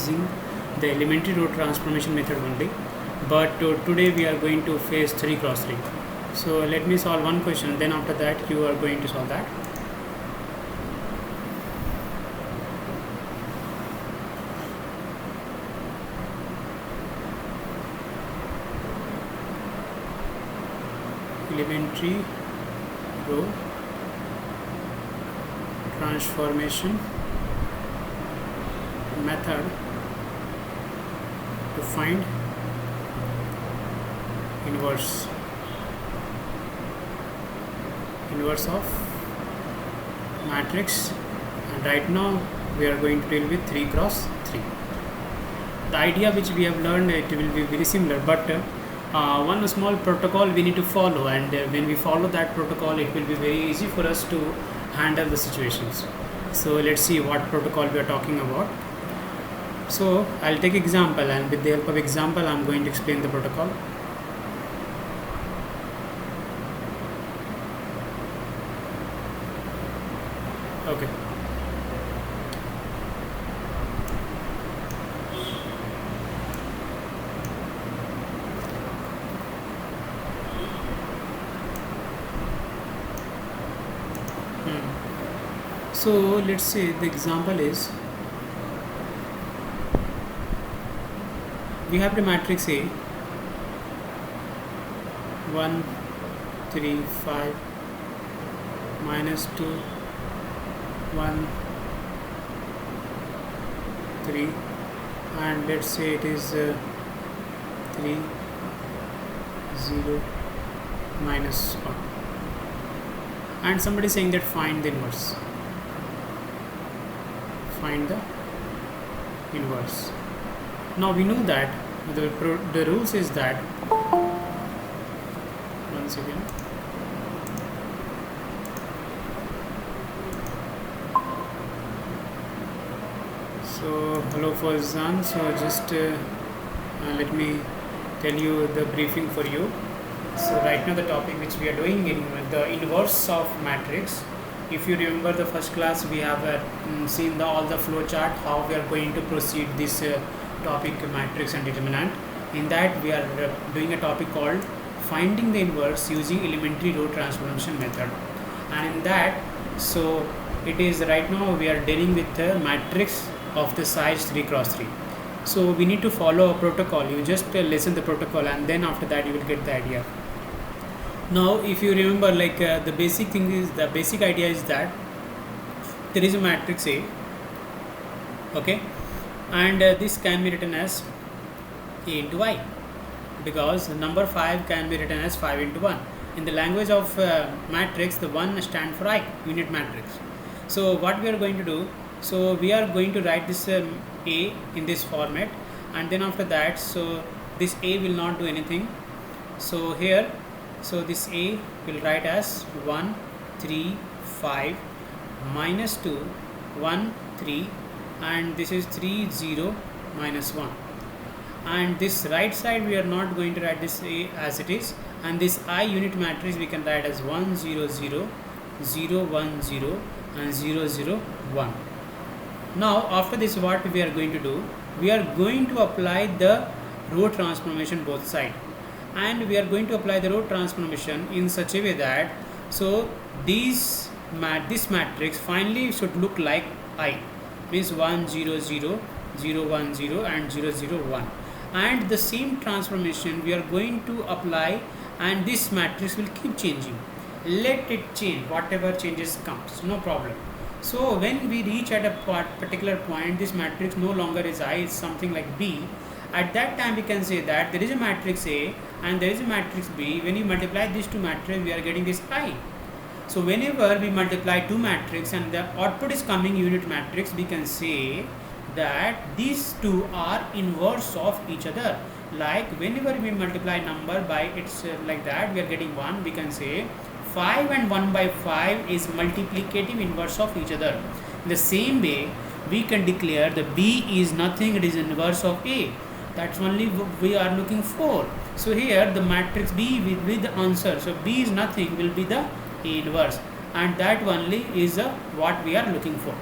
using the elementary row transformation method only, but today we are going to face 3 cross 3. So let me solve one question, then after that you are going to solve that. Elementary row transformation method to find inverse of matrix, and right now we are going to deal with 3 cross 3. The idea which we have learned, it will be very similar, but one small protocol we need to follow, and when we follow that protocol it will be very easy for us to handle the situations. So let's see what protocol we are talking about. So I'll take example, and with the help of example I'm going to explain the protocol. Okay. So let's say the example is, we have the matrix A 1 3 5 -2 1 3, and let's say it is 3 0 -1, and somebody is saying that find the inverse. Find the inverse. Now we know that the rules is that, once again, so hello Faizan, so just let me tell you the briefing for you. So right now the topic which we are doing in the inverse of matrix. If you remember the first class, we have seen all the flow chart, how we are going to proceed this topic matrix and determinant. In that we are doing a topic called finding the inverse using elementary row transformation method, and in that, so it is right now we are dealing with the matrix of the size 3 cross 3. So we need to follow a protocol. You just listen the protocol, and then after that you will get the idea. Now if you remember, like the basic idea is that there is a matrix A, okay, and this can be written as A into I, because the number 5 can be written as 5 into 1. In the language of matrix, the 1 stands for I, unit matrix. So what we are going to do, so we are going to write this A in this format, and then after that, so this A will not do anything. So here, so this A will write as 1 3 5 -2 1 3, and this is 3 0 -1, and this right side we are not going to write this A as it is, and this I unit matrix we can write as 1 0 0 0 1 0 and 0 0 1. Now after this, what we are going to do, we are going to apply the row transformation both sides, and we are going to apply the row transformation in such a way that, so this matrix finally should look like I, means 1 0 0 0 1 0 and 0 0 1, and the same transformation we are going to apply, and this matrix will keep changing. Let it change, whatever changes comes, no problem. So when we reach at a particular point, this matrix no longer is I, it's something like B. At that time we can say that there is a matrix A and there is a matrix B. When you multiply these two matrices, we are getting this I. So whenever we multiply two matrices and the output is coming unit matrix, we can say that these two are inverse of each other. Like whenever we multiply number by its like that, we are getting 1, we can say 5 and 1 by 5 is multiplicative inverse of each other. In the same way, we can declare the B is nothing, it is inverse of A. That's only we are looking for. So here the matrix B will be the answer. So B is nothing, will be the A inverse, and that only is what we are looking for.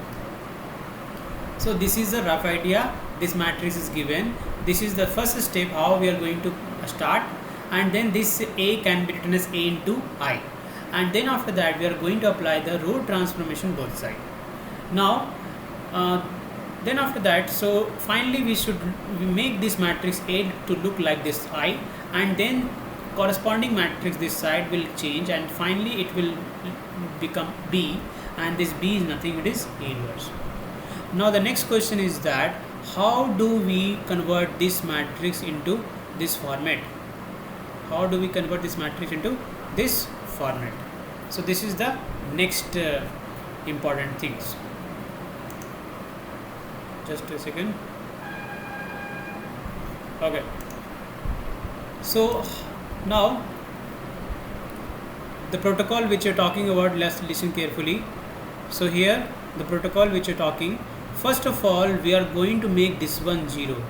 So this is a rough idea this matrix is given. This is the first step how we are going to start, and then this A can be written as A into I, and then after that we are going to apply the row transformation both side. Now then after that, so finally we make this matrix A to look like this I, and then corresponding matrix this side will change, and finally it will become B, and this B is nothing, it is A inverse. Now the next question is that how do we convert this matrix into this format? How do we convert this matrix into this format? So this is the next important things. Just a second. Okay. So now the protocol which you're talking about, let's listen carefully. So here the protocol which you're talking, first of all we are going to make this one 0.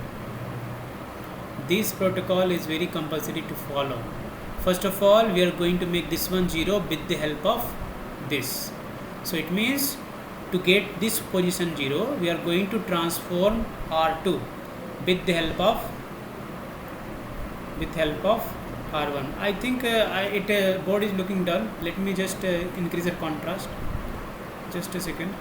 This protocol is very compulsory to follow. First of all we are going to make this one 0 with the help of this. So it means to get this position 0 we are going to transform R2 with the help of R1. I think board is looking dull. Let me just increase the contrast. Just a second.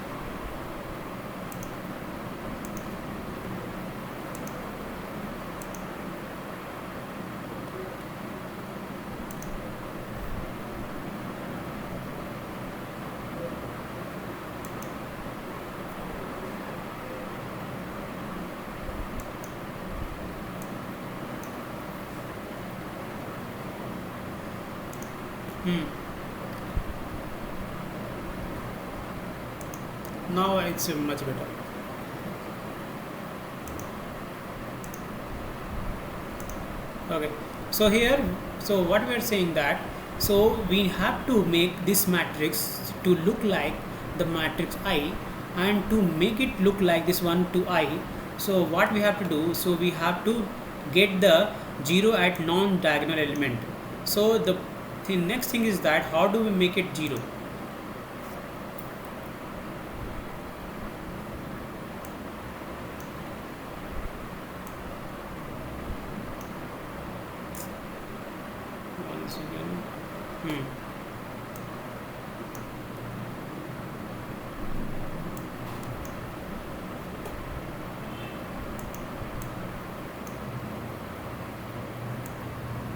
Now it's much better. Okay, so here, so what we are saying that, so we have to make this matrix to look like the matrix I, and to make it look like this 1 to I, so what we have to do, so we have to get the 0 at non-diagonal element. So the next thing is that how do we make it 0? Once again.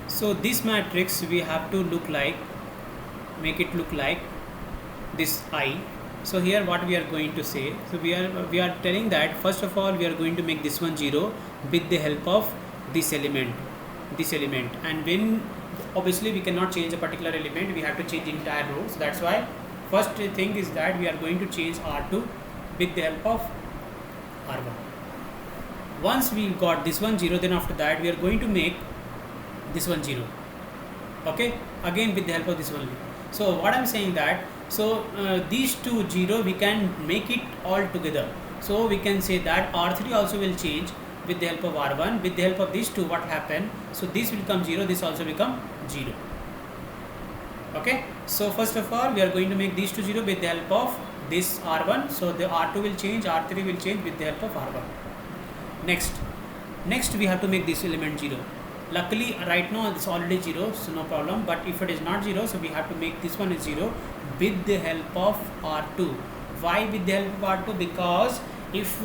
So this matrix we have to make it look like this I. So here what we are going to say, so we are telling that first of all we are going to make this one 0 with the help of this element, and when obviously we cannot change a particular element, we have to change entire row. So that's why first thing is that we are going to change R2 with the help of R1. Once we got this one 0, then after that we are going to make this one 0, okay, again with the help of this one. So what I'm saying that, so these two 0 we can make it all together. So we can say that R3 also will change with the help of R1. With the help of these two, what happen, so this will become 0, this also become 0. Okay, so first of all we are going to make these two 0 with the help of this R1. So the R2 will change, R3 will change with the help of R1. Next we have to make this element 0. Luckily right now it's already 0, so no problem, but if it is not 0, so we have to make this one is 0 with the help of R2. Why with the help of R2? Because if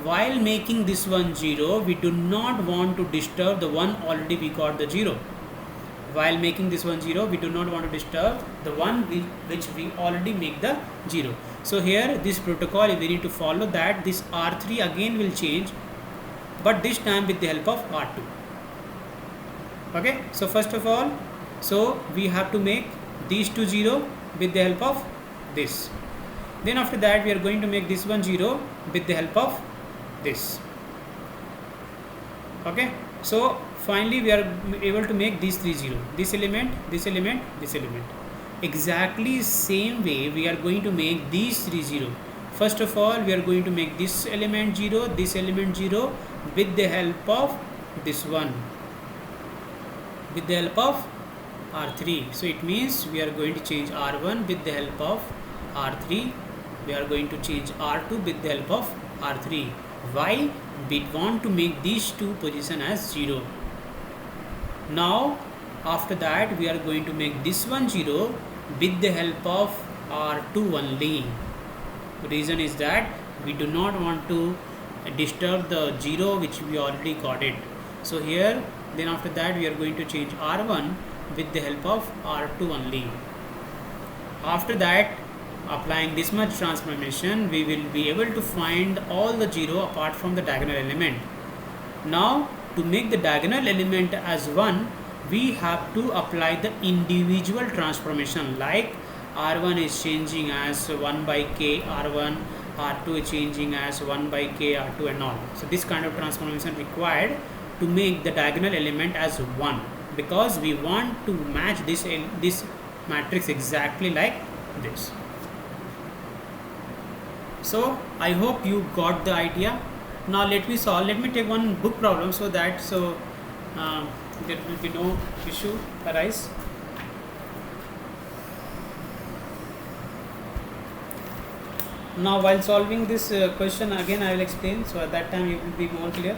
while making this one 0, we do not want to disturb the one already we got the 0. While making this one 0, we do not want to disturb the one which we already make the 0. So here this protocol we need to follow that this R3 again will change, but this time with the help of R2. Okay, so first of all, so we have to make these two 0 with the help of this. Then after that we are going to make this one 0 with the help of this. Okay, so finally we are able to make these three 0, this element, this element, this element. Exactly same way we are going to make these three 0. First of all we are going to make this element 0, this element 0 with the help of this one, with the help of R3. So it means we are going to change R1 with the help of R3, we are going to change R2 with the help of R3. Why? We want to make these two position as 0. Now after that we are going to make this one 0 with the help of R2 only. The reason is that we do not want to disturb the 0 which we already got it. So here, then after that we are going to change R1 with the help of R2 only. After that, applying this much transformation, we will be able to find all the 0 apart from the diagonal element. Now to make the diagonal element as 1, we have to apply the individual transformation, like R1 is changing as 1 by k R1, R2 is changing as 1 by k R2 and all. So this kind of transformation required to make the diagonal element as 1, because we want to match this matrix exactly like this. So I hope you got the idea. Now let me take one book problem so that there will be no issue arise. Now while solving this question, again I will explain, so at that time it will be more clear.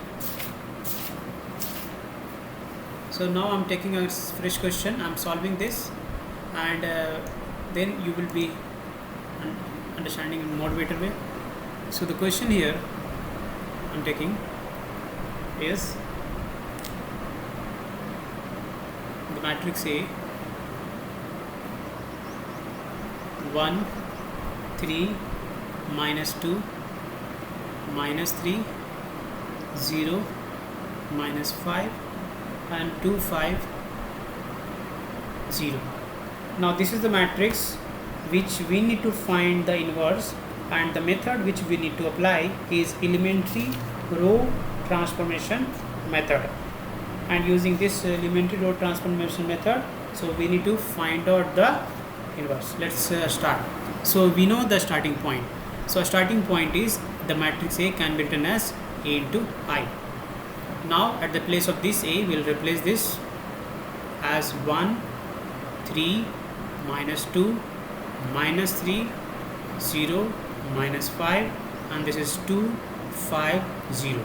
So now I am taking a fresh question, I am solving this, and then you will be understanding in more better way. So the question here I am taking is the matrix A 1 3 minus 2 minus 3 0 minus 5 and 2 5 0. Now this is the matrix which we need to find the inverse, and the method which we need to apply is elementary row transformation method. And using this elementary row transformation method, so we need to find out the inverse. Let's start. So we know the starting point. So a starting point is the matrix A can be written as A into I. Now at the place of this A, we will replace this as 1 3 minus 2 minus 3 0 minus 5, and this is 2 5 0.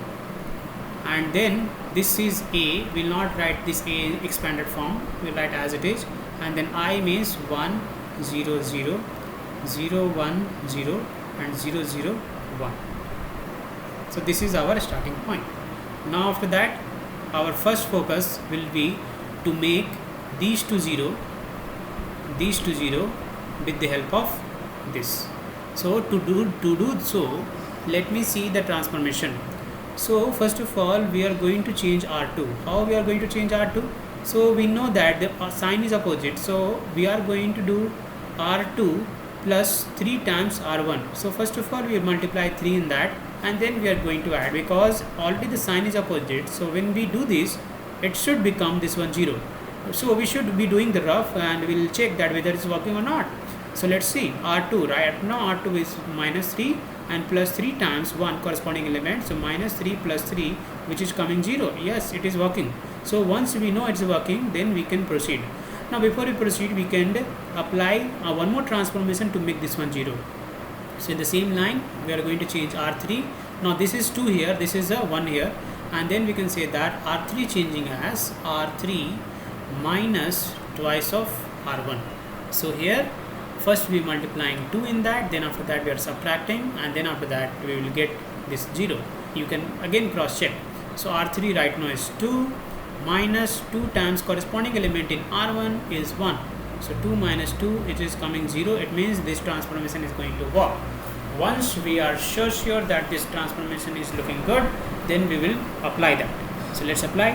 And then this is A, we will not write this A expanded form, we will write as it is, and then I means 1 0 0 0 1 0 and 0 0 1. So this is our starting point. Now after that, our first focus will be to make these two 0 with the help of this. So to do so, let me see the transformation. So first of all, we are going to change R2. How we are going to change R2? So we know that the sign is opposite, so we are going to do R2 plus 3 times R1. So first of all, we multiply 3 in that, and then we are going to add, because already the sign is opposite. So when we do this, it should become this one 0. So we should be doing the rough, and we will check that whether it's working or not. So let's see R2. Right now R2 is minus 3 and plus 3 times 1 corresponding element. So minus 3 plus 3, which is coming 0. Yes, it is working. So once we know it's working, then we can proceed. Now before we proceed, we can apply one more transformation to make this one 0. So in the same line, we are going to change R3. Now this is 2 here, this is a 1 here, and then we can say that R3 changing as R3 minus twice of R1. So here first we multiplying 2 in that, then after that we are subtracting, and then after that we will get this 0. You can again cross check. So R3 right now is 2 minus 2 times corresponding element in R1 is 1. So 2 minus 2, it is coming 0. It means this transformation is going to work. Once we are sure that this transformation is looking good, then we will apply that. So let's apply.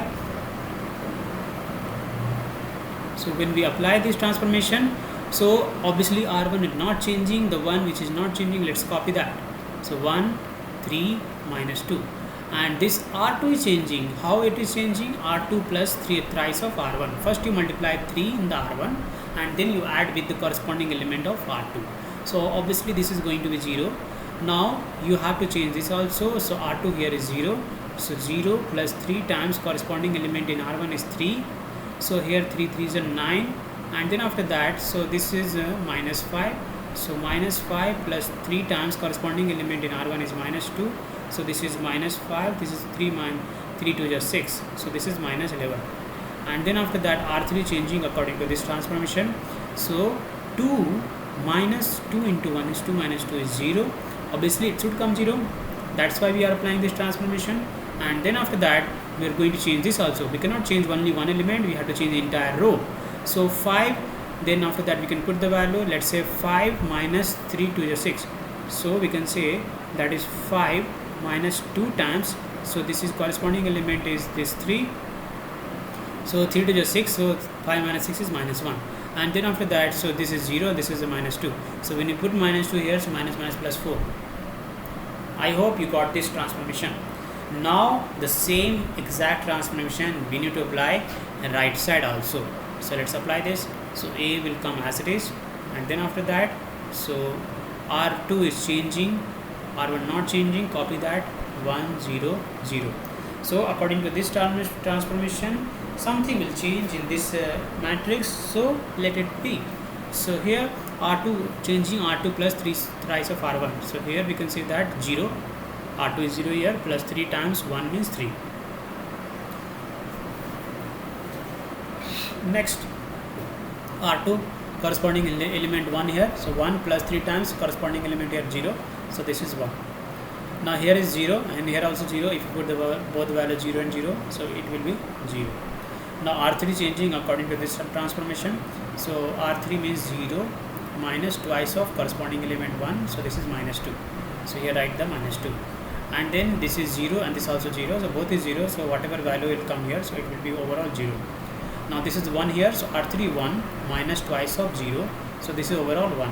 So when we apply this transformation, so obviously R1 is not changing, the one which is not changing, let's copy that. So 1 3 minus 2, and this R2 is changing. How it is changing? R2 plus 3 thrice of R1. First you multiply 3 in the R1, and then you add with the corresponding element of R2. So obviously this is going to be 0. Now you have to change this also. So R2 here is 0. So 0 plus 3 times corresponding element in R1 is 3. So here 3 3s are 9, and then after that, so this is minus 5. So minus 5 plus 3 times corresponding element in R1 is minus 2. So this is minus 5, this is 3 minus 3 to just 6, so this is minus 11. And then after that R3 changing according to this transformation. So 2 minus 2 into 1 is 2 minus 2 is 0. Obviously it should come 0, that's why we are applying this transformation. And then after that we are going to change this also. We cannot change only one element, we have to change the entire row. So 5, then after that we can put the value, let's say 5 minus 3 to the 6. So we can say that is 5 minus 2 times, so this is corresponding element is this 3. So 3 to the 6, so 5 minus 6 is minus 1. And then after that, so this is 0, this is a minus 2. So when you put minus 2 here, so minus minus plus 4. I hope you got this transformation. Now the same exact transformation we need to apply right side also. So let's apply this. So A will come as it is, and then after that, so R2 is changing, R1 not changing, copy that, 1 0 0. So according to this transformation, something will change in this matrix, so let it be. So here R2 changing, R2 plus 3 thrice of R1. So here we can say that 0, R2 is 0 here, plus 3 times 1 means 3. Next R2 corresponding element 1 here, so 1 plus 3 times corresponding element here 0, so this is 1. Now here is 0 and here also 0. If you put both the values 0 and 0, so it will be 0. Now R3 changing according to this transformation, so R3 means 0 minus twice of corresponding element 1, so this is minus 2. So here write the minus 2, and then this is 0 and this also 0, so both is 0, so whatever value will come here, so it will be overall 0. Now this is 1 here, so R3 1 minus twice of 0, so this is overall 1.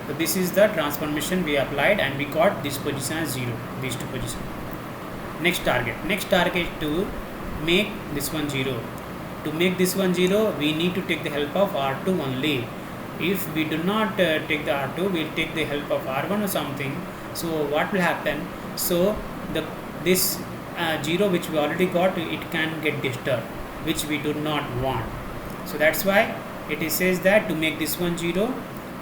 So this is the transformation we applied and we got this position as 0, these two positions. Next target to make this one 0. To make this one 0, we need to take the help of R2 only. If we do not take the R2, we will take the help of R1 or something. So what will happen? So this 0 which we already got, it can get disturbed, which we do not want. So that's why it says that to make this one 0,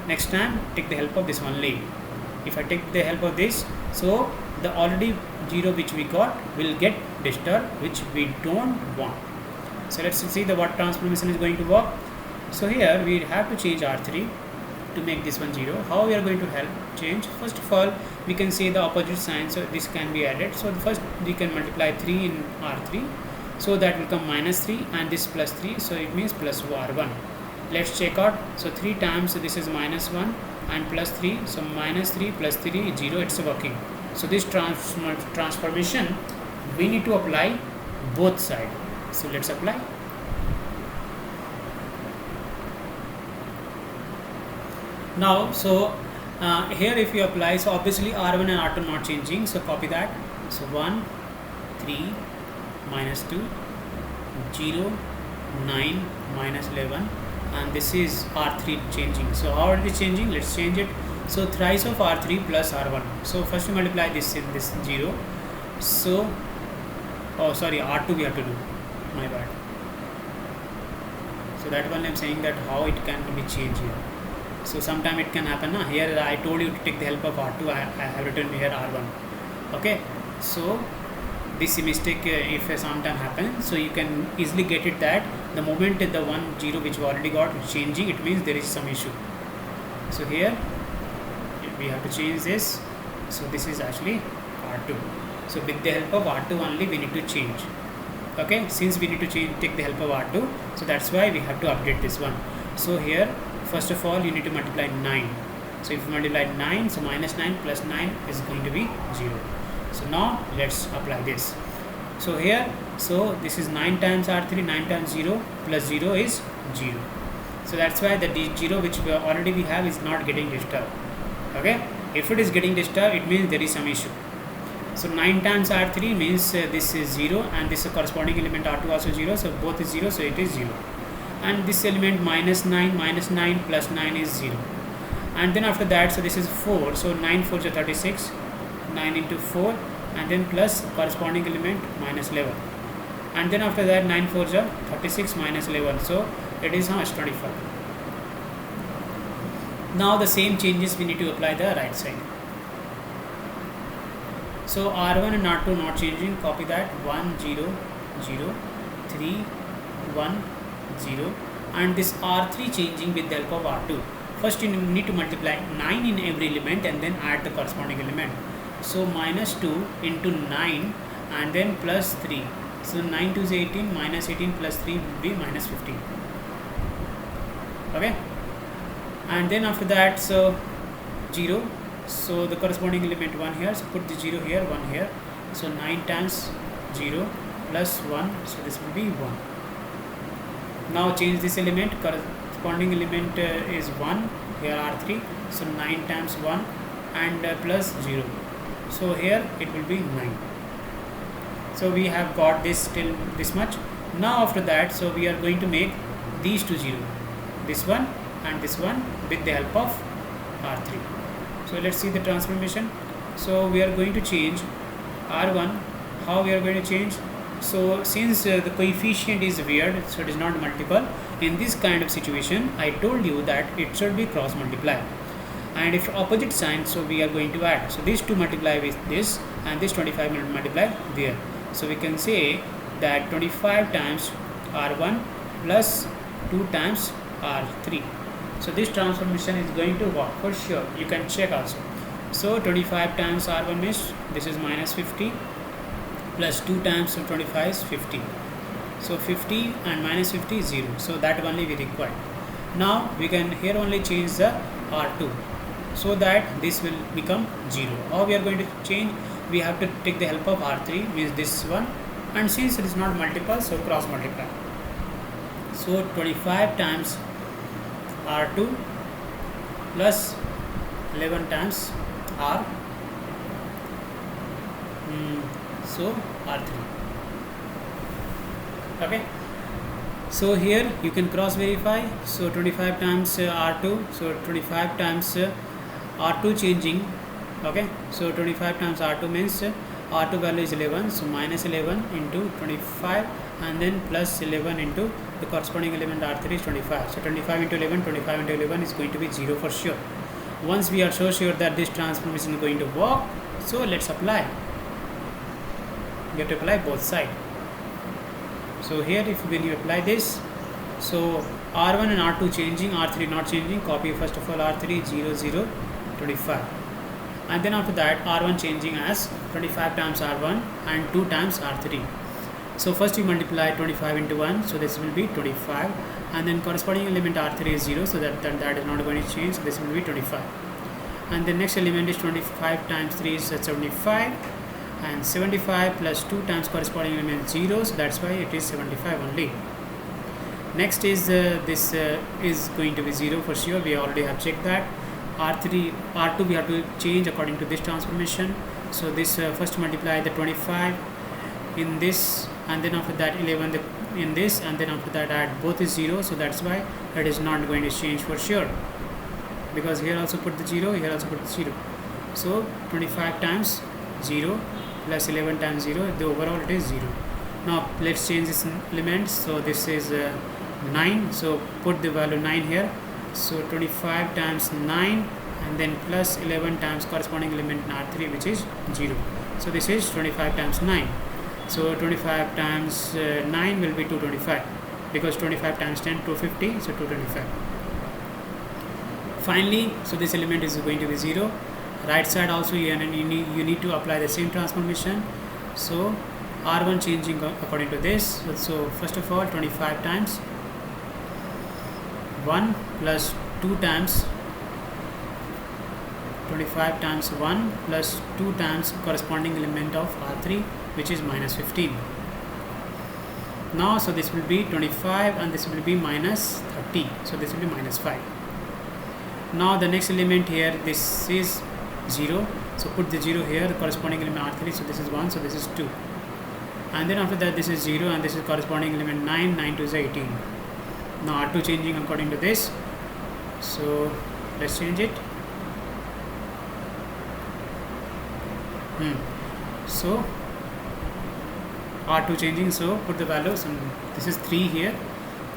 next time take the help of this only. If I take the help of this, so the already 0 which we got will get disturbed, which we don't want. So let's see what transformation is going to work. So here we have to change R3 to make this one 0. How we are going to help change? First of all, we can say the opposite sign, so this can be added. So first we can multiply 3 in R3, so that will come minus 3 and this plus 3, so it means plus R1. Let's check out. So 3 times, so this is minus 1 and plus 3, so minus 3 plus 3 0, it's working. So this transformation we need to apply both sides. So let's apply. Now so here if you apply, so obviously R1 and R2 not changing, so copy that. So 1 3 minus 2 0 9 minus 11, and this is R3 changing. So how are we changing? Let's change it. So thrice of R3 plus R1. So first we multiply this in this 0. So R2 we have to do, my bad. So that one I'm saying that how it can be changed here. So sometime it can happen. Here I told you to take the help of R2, I have written here R1. Okay, so this mistake if sometime happens, so you can easily get it that the moment the 1 0 which we already got is changing, it means there is some issue. So here we have to change this. So this is actually R2. So with the help of R2 only we need to change. Okay, since we need to take the help of R2, so that's why we have to update this one. So here first of all you need to multiply 9. So if you multiply 9, so minus 9 plus 9 is going to be 0. So now let's apply this. So here, so this is 9 times R3, 9 times 0 plus 0 is 0. So that's why the 0 which we already have is not getting disturbed. Okay, if it is getting disturbed, it means there is some issue. So 9 times R3 means this is 0 and this corresponding element R2 also 0, so both is 0, so it is 0. And this element minus 9 plus 9 is 0. And then after that, so this is 4, so 9 4 is 36, 9 into 4, and then plus corresponding element minus 11. And then after that 9 4 is 36 minus 11, so it is 25. Now the same changes we need to apply the right side. So R1 and R2 not changing, copy that, 1 0 0 3 1 0, and this R3 changing with the help of R2. First you need to multiply 9 in every element and then add the corresponding element. So minus 2 into 9 and then plus 3. So 9 2 is 18, minus 18 plus 3 will be minus 15. Okay, and then after that, so 0, so the corresponding element 1 here, so put the 0 here, 1 here. So 9 times 0 plus 1, so this will be 1. Now change this element, corresponding element is 1 here, R3, so 9 times 1 and plus 0, so here it will be 9. So we have got this till this much. Now after that, so we are going to make these two 0, this one and this one, with the help of R3. So let's see the transformation. So we are going to change R1. How we are going to change? So since the coefficient is weird, so it is not multiple, in this kind of situation I told you that it should be cross multiply, and if opposite sign, so we are going to add. So these two multiply with this and this 25 will multiply there. So we can say that 25 times R1 plus 2 times R3. So this transformation is going to work for sure. You can check also. So 25 times R1 means this is minus 50 plus 2 times 25 is 50. So 50 and minus 50 is 0. So that only we require. Now we can here only change the R2 so that this will become 0. How we are going to change? We have to take the help of R3, means this one, and since it is not multiple, so cross multiply. So 25 times R2 plus 11 times R, so R3. Okay, so here you can cross verify. So 25 times R2, so 25 times R2 changing. Okay, so 25 times R2 means R2 value is 11, so minus 11 into 25 and then plus 11 into the corresponding element R3 is 25. So 25 into 11, 25 into 11 is going to be 0 for sure. Once we are so sure that this transformation is going to work, so let's apply. You have to apply both sides. So here if when you apply this, so R1 and R2 changing, R3 not changing, copy first of all R3 0 0 25, and then after that R1 changing as 25 times R1 and 2 times R3. So first you multiply 25 into 1, so this will be 25, and then corresponding element R3 is 0, so that is not going to change, so this will be 25, and the next element is 25 times 3 is 75, and 75 plus 2 times corresponding element 0, so that's why it is 75 only. Next is this is going to be 0 for sure, we already have checked that. R2 we have to change according to this transformation. So this first multiply the 25 in this, and then after that 11 in this, and then after that add both is 0, so that's why it is not going to change for sure, because here also put the 0, here also put the 0. So 25 times 0 plus 11 times 0, the overall it is 0. Now let's change this element. So this is 9, so put the value 9 here. So 25 times 9 and then plus 11 times corresponding element in R3, which is 0. So this is 25 times 9. So 25 times 9 will be 225, because 25 times 10 250, so 225. Finally, so this element is going to be 0. Right side also you need to apply the same transformation. So R1 changing according to this. So first of all 25 times 1 plus 2 times 25 times 1 plus 2 times corresponding element of R3, which is minus 15. Now so this will be 25 and this will be minus 30, so this will be minus 5. Now the next element here, this is 0, so put the 0 here, the corresponding element R3, so this is 1, so this is 2, and then after that this is 0 and this is corresponding element 9, 9 to is 18. Now R2 changing according to this, so let's change it. So R2 changing, so put the values, and this is 3 here,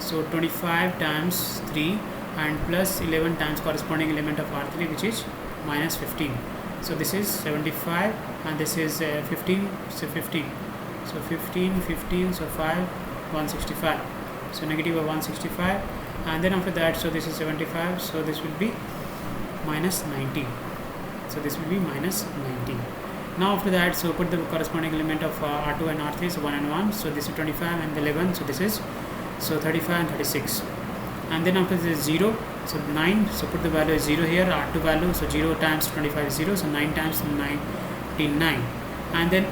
so 25 times 3 and plus 11 times corresponding element of R3, which is minus 15. So this is 75 and this is 15, so 15. So 15, 15, so 5, 165. So negative of 165, and then after that, so this is 75, so this will be minus 19. So this will be minus 19. Now after that, so put the corresponding element of R2 and R3, so 1 and 1. So this is 25 and 11, so this is 35 and 36. And then after this is 0, so 9, so put the value as 0 here, R2 value, so 0 times 25 is 0, so 9 times 99. And then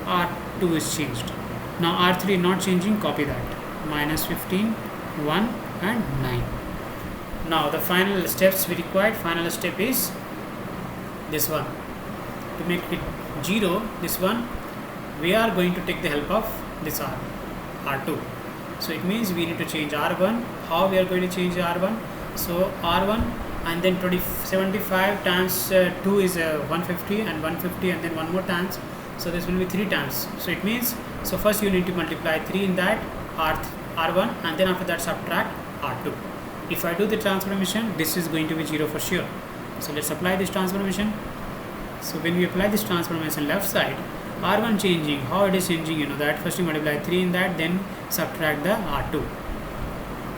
R2 is changed. Now R3 not changing, copy that. Minus 15, 1 and 9. Now the final steps we required, final step is this one. To make it 0, this one, we are going to take the help of this R2. So it means we need to change R1. How we are going to change R1? So R1 and then 75 times 2 is 150 and 150 and then one more times. So this will be 3 times. So it means, so first you need to multiply 3 in that R1 and then after that subtract R2. If I do the transformation, this is going to be 0 for sure. So let's apply this transformation. So when we apply this transformation left side, R1 changing, how it is changing, you know that. First you multiply 3 in that, then subtract the R2.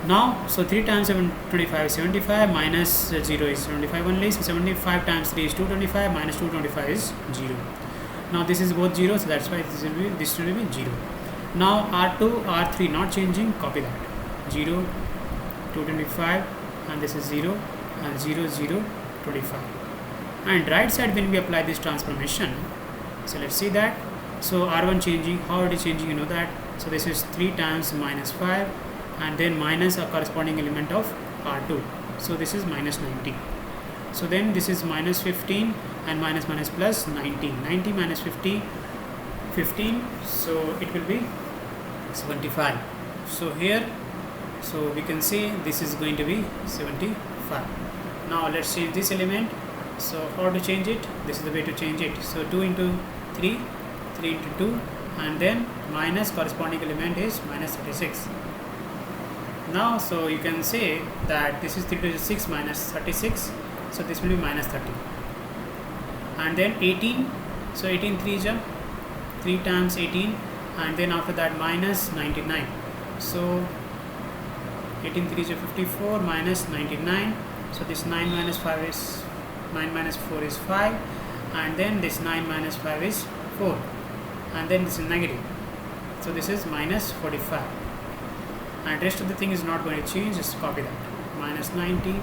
Now, so 3 times 725 is 75, minus 0 is 75 only. So 75 times 3 is 225, minus 225 is 0. Now this is both 0, so that's why this will be 0. Now R2, R3 not changing, copy that. 0, 225 and this is 0 and 0, 0, 25. And right side when we apply this transformation, so let's see that. So R1 changing, how it is changing, you know that. So this is 3 times minus 5 and then minus a corresponding element of R2. So this is minus 90. So then this is minus 15 and minus plus 19. 90 minus 50, 15. So it will be 75. So here, so we can say this is going to be 75. Now let's change this element. So how to change it? This is the way to change it. So 2 into 3, 3 into 2 and then minus corresponding element is minus 36. Now so you can say that this is 3 to 6 minus 36. So this will be minus 30. And then 18. So 18 3 is 3 times 18 and then after that minus 99. So 18 3 is 54 minus 99. So this 9 minus 5 is 9 minus 4 is 5 and then this 9 minus 5 is 4 and then this is negative. So this is minus 45 and rest of the thing is not going to change, just copy that. Minus 90,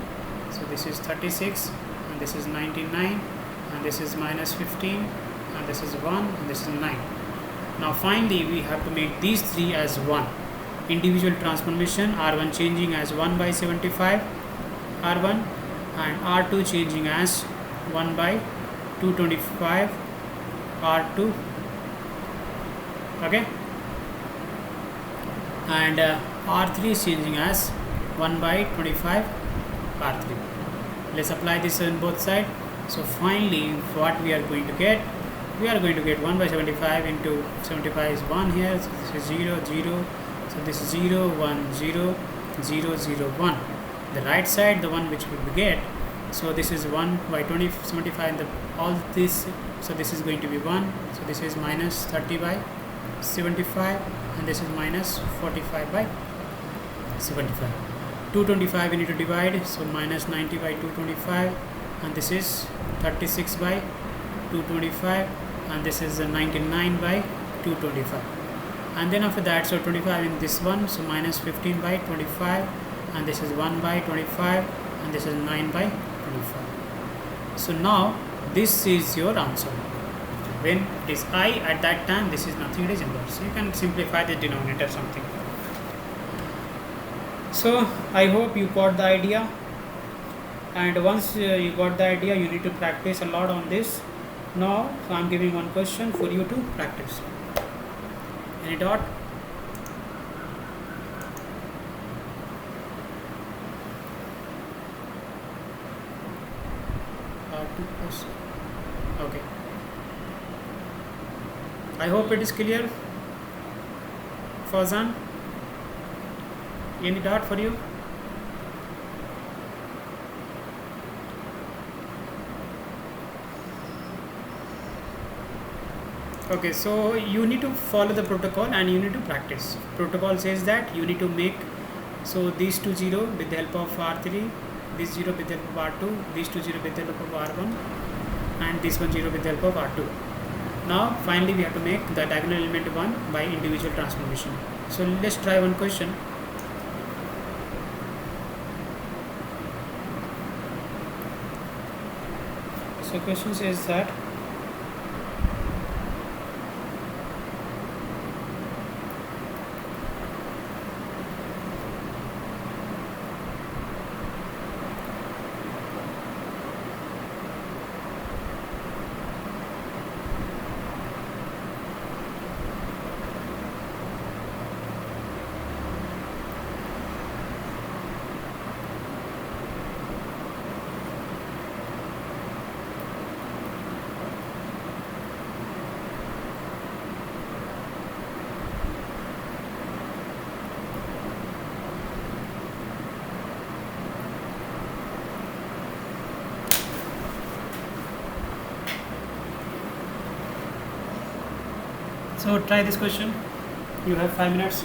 so this is 36 and this is 99 and this is minus 15 and this is 1 and this is 9. Now finally we have to make these three as 1. Individual transformation, R1 changing as 1 by 75 R1 and R2 changing as 1 by 225 R2, okay, and R3 is changing as 1 by 25 R3. Let's apply this on both sides. So finally what we are going to get, we are going to get 1 by 75 into 75 is 1 here, so this is 0, 0, so this is 0, 1, 0, 0, 0, 1. The right side, the one which we will get, so this is 1 by 75 and all this, so this is going to be 1, so this is minus 30 by 75 and this is minus 45 by 75. 225 we need to divide, so minus 90 by 225 and this is 36 by 225 and this is 99 by 225. And then after that, so 25 in this one, so minus 15 by 25 and this is 1 by 25 and this is 9 by 25. So now this is your answer. When it is I at that time, this is nothing, it is inverse. So you can simplify the denominator something. So I hope you got the idea, and once you got the idea, you need to practice a lot on this. Now so I am giving one question for you to practice. Any doubt? Okay. I hope it is clear. Fazan, any doubt for you? Okay, so you need to follow the protocol and you need to practice. Protocol says that you need to make, so these two zero with the help of R3, this zero with the help of R2, these two zero with the help of R1, and this one zero with the help of R2. Now finally we have to make the diagonal element 1 by individual transformation. So let's try one question. So question says that so try this question. You have 5 minutes.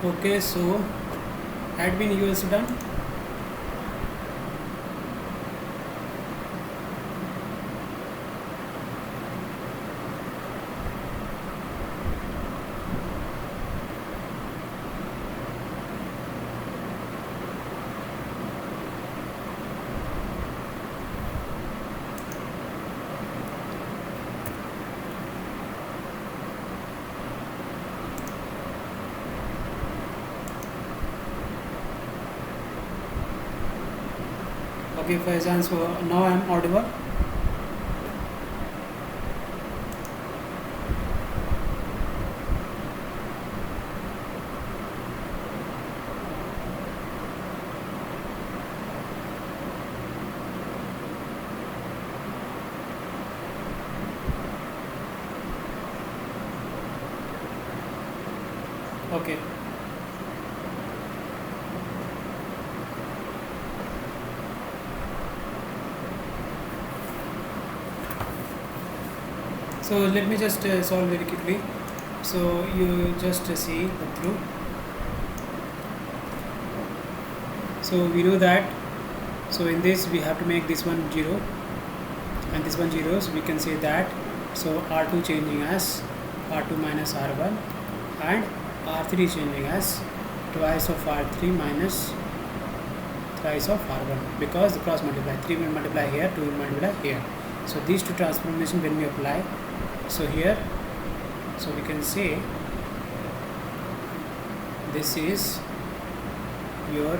Okay, so admin you also done. Okay, Faizan, so now I am audible. Okay. So let me just solve very quickly. So you just see the through. So we know that. So in this we have to make this one 0 and this one 0. So we can say that. So R2 changing as R2 minus R1 and R3 changing as twice of R3 minus thrice of R1, because the cross multiply, 3 will multiply here, 2 will multiply here. So these two transformation when we apply, so here, so we can say this is your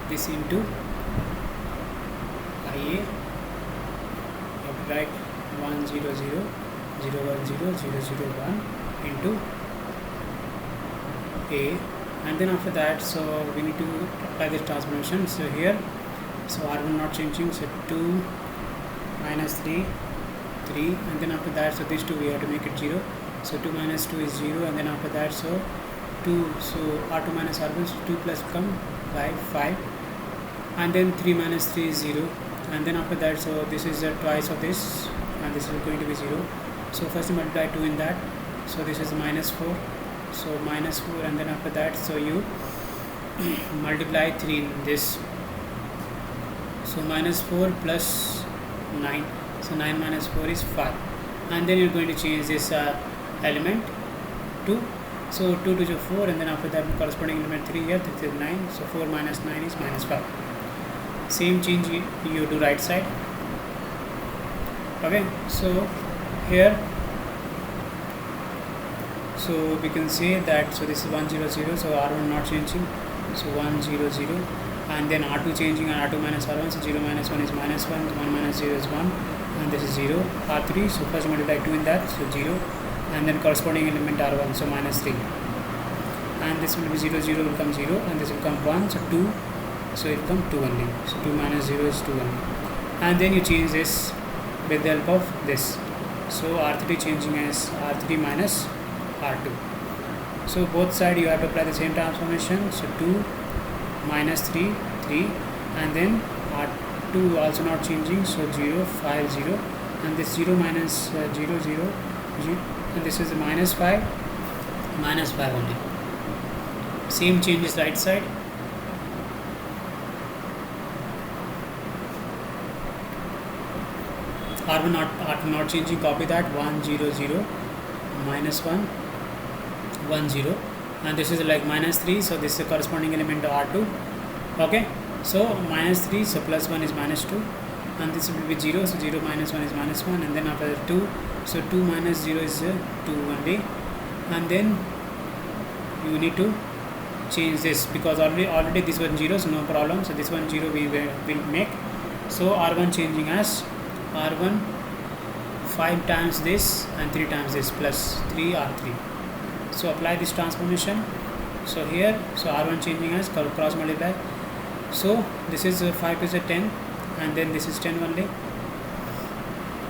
this into IA, write 1 0 0 0 1 0 0 0 1 into A, and then after that, so we need to apply this transformation. So here, so R1 not changing, so 2 minus 3 3, and then after that, so these two we have to make it 0. So 2 minus 2 is 0, and then after that, so 2, so R2 minus R1, so 2 plus come 5, and then 3 minus 3 is 0, and then after that, so this is twice of this, and this is going to be 0. So first multiply 2 in that, so this is minus 4, so minus 4, and then after that, so you multiply 3 in this, so minus 4 plus 9, so 9 minus 4 is 5, and then you're going to change this element to, so 2 to the 4, and then after that corresponding element 3 here, 3 is 9, so 4 minus 9 is minus 5. Same change you do right side. Okay, so here, so we can say that, so this is 1 0 0, so R1 not changing, so 1 0 0, and then R2 changing, and R2 minus R1, so 0 minus 1 is minus 1, 1 minus 0 is 1, and this is 0. R3, so first multiply 2 in that, so 0, and then corresponding element R1, so minus 3, and this will be 0 0 will come 0, and this will come 1, so 2, so it will come 2 only, so 2 minus 0 is 2 only, and then you change this with the help of this, so R3 changing as R3 minus R2. So both side you have to apply the same transformation, so 2 minus 3 3, and then R2 also not changing, so 0 5 0, and this 0 minus 0 0 0, and this is minus 5 only. Same changes right side. R1 not changing, copy that, 1 0 0 minus 1 1 0, and this is like minus 3, so this is the corresponding element to R2. Okay, so minus 3, so plus 1 is minus 2, and this will be 0, so 0 minus 1 is minus 1, and then after 2, so 2 minus 0 is 2 only, and then you need to change this, because already this one 0, so no problem, so this one 0 we will make. So R1 changing as R1 5 times this and 3 times this, plus 3 R3. So apply this transformation. So here, so R1 changing as cross multiply, so this is 5 is a 10, and then this is 10 only,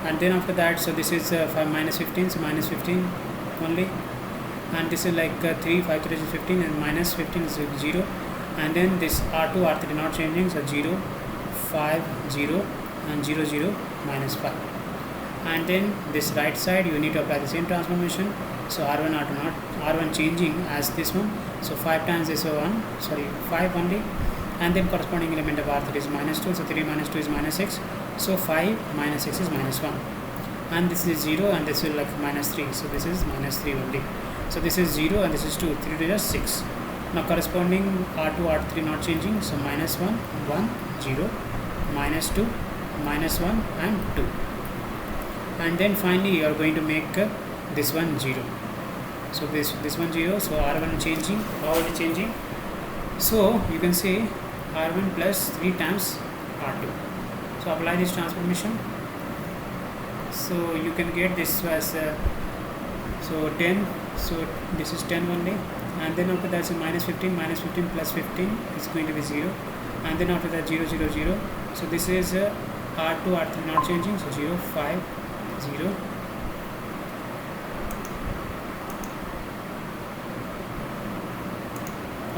and then after that, so this is 5 minus 15, so minus 15 only, and this is like 3 5 3 is 15, and minus 15 is 0, and then this R2 R3 not changing, so 0 5 0 and 0 0 minus 5, and then this right side you need to apply the same transformation. So R1 R2 not R1 changing as this one. So 5 times this one, sorry 5 only, and then corresponding element of R3 is -2. So 3 minus 2 is -6. So 5 minus 6 is -1, and this is 0, and this is like -3. So this is -3 only. So this is 0 and this is 2. 3 to the 6. Now corresponding R2 R3 not changing. So -1 1 0, -2 -1 and 2. And then finally you are going to make this one 0. So this one 0. So R1 changing, how it is changing? So you can say R1 plus 3 times R2. So apply this transformation. So you can get this as so 10. So this is 10 only, and then after that, so -15 plus 15 is going to be 0, and then after that 0 0 0. So this is R2 R3 not changing. So 0 5 0.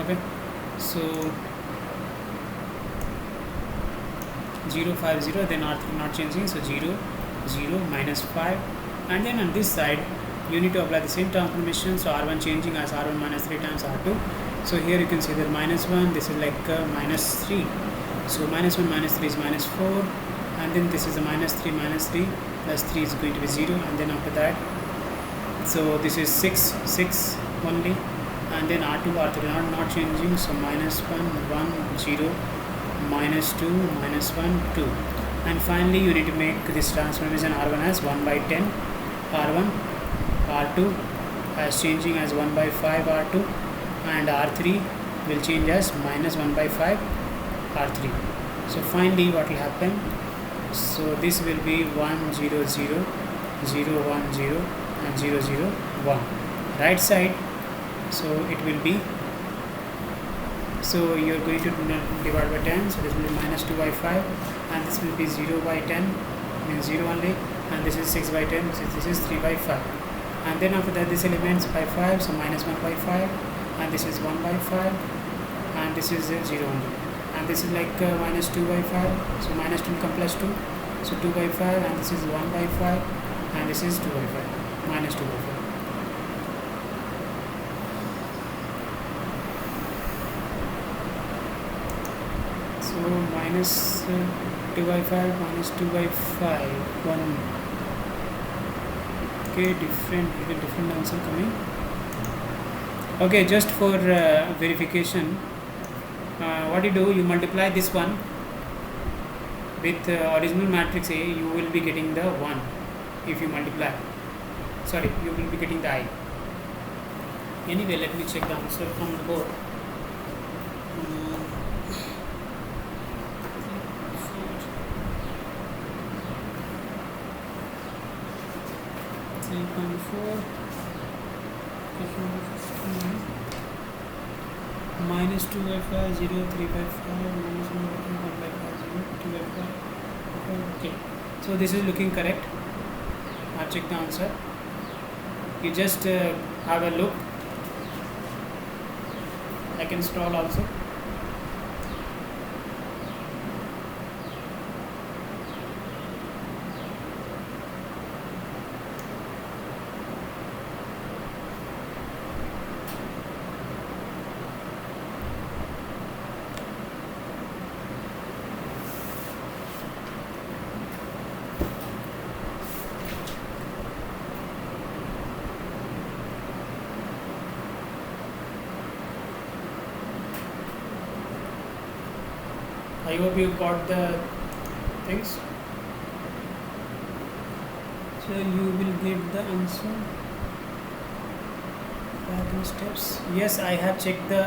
Okay, so 0 5 0, then R3 not changing. So 0 0 -5, and then on this side you need to apply the same transformation. So R1 changing as R1 minus 3 times R2. So here you can see that -1, this is like -3. So -1 minus 3 is -4, and then this is a -3 plus 3 is going to be 0, and then after that, so this is 6 only, and then R2 R3 not changing. So -1 1 0, -2 -1 2, and finally you need to make this transformation R1 as 1 by 10 R1, R2 as changing as 1 by 5 R2, and R3 will change as -1 by 5 R3. So finally what will happen? So this will be 1 0 0 0 1 0 and 0 0 1. Right side, so it will be, so you are going to divide by 10. So this will be -2 by 5, and this will be 0 by 10, means 0 only, and this is 6 by 10. So this is 3 by 5, and then after that this elements by 5. So -1 by 5, and this is 1 by 5, and this is 0 only, and this is like -2 by 5. So -2 become +2. So 2 by 5, and this is 1 by 5, and this is 2 by 5, -2 by 5. So -2 by 5 -2 by 5 1. Okay, different answer coming. Okay, just for verification, what you do, you multiply this one with original matrix A, you will be getting the 1. If you multiply, sorry, you will be getting the I. Anyway, let me check the answer from the board. 3.4 -2 by 5 0 3 by 5 -1 by 5 0 2 by 5. Okay, so this is looking correct. I'll check the answer. You just have a look. I can scroll also. I hope you got the things. So you will get the answer. Pattern steps. Yes, I have checked the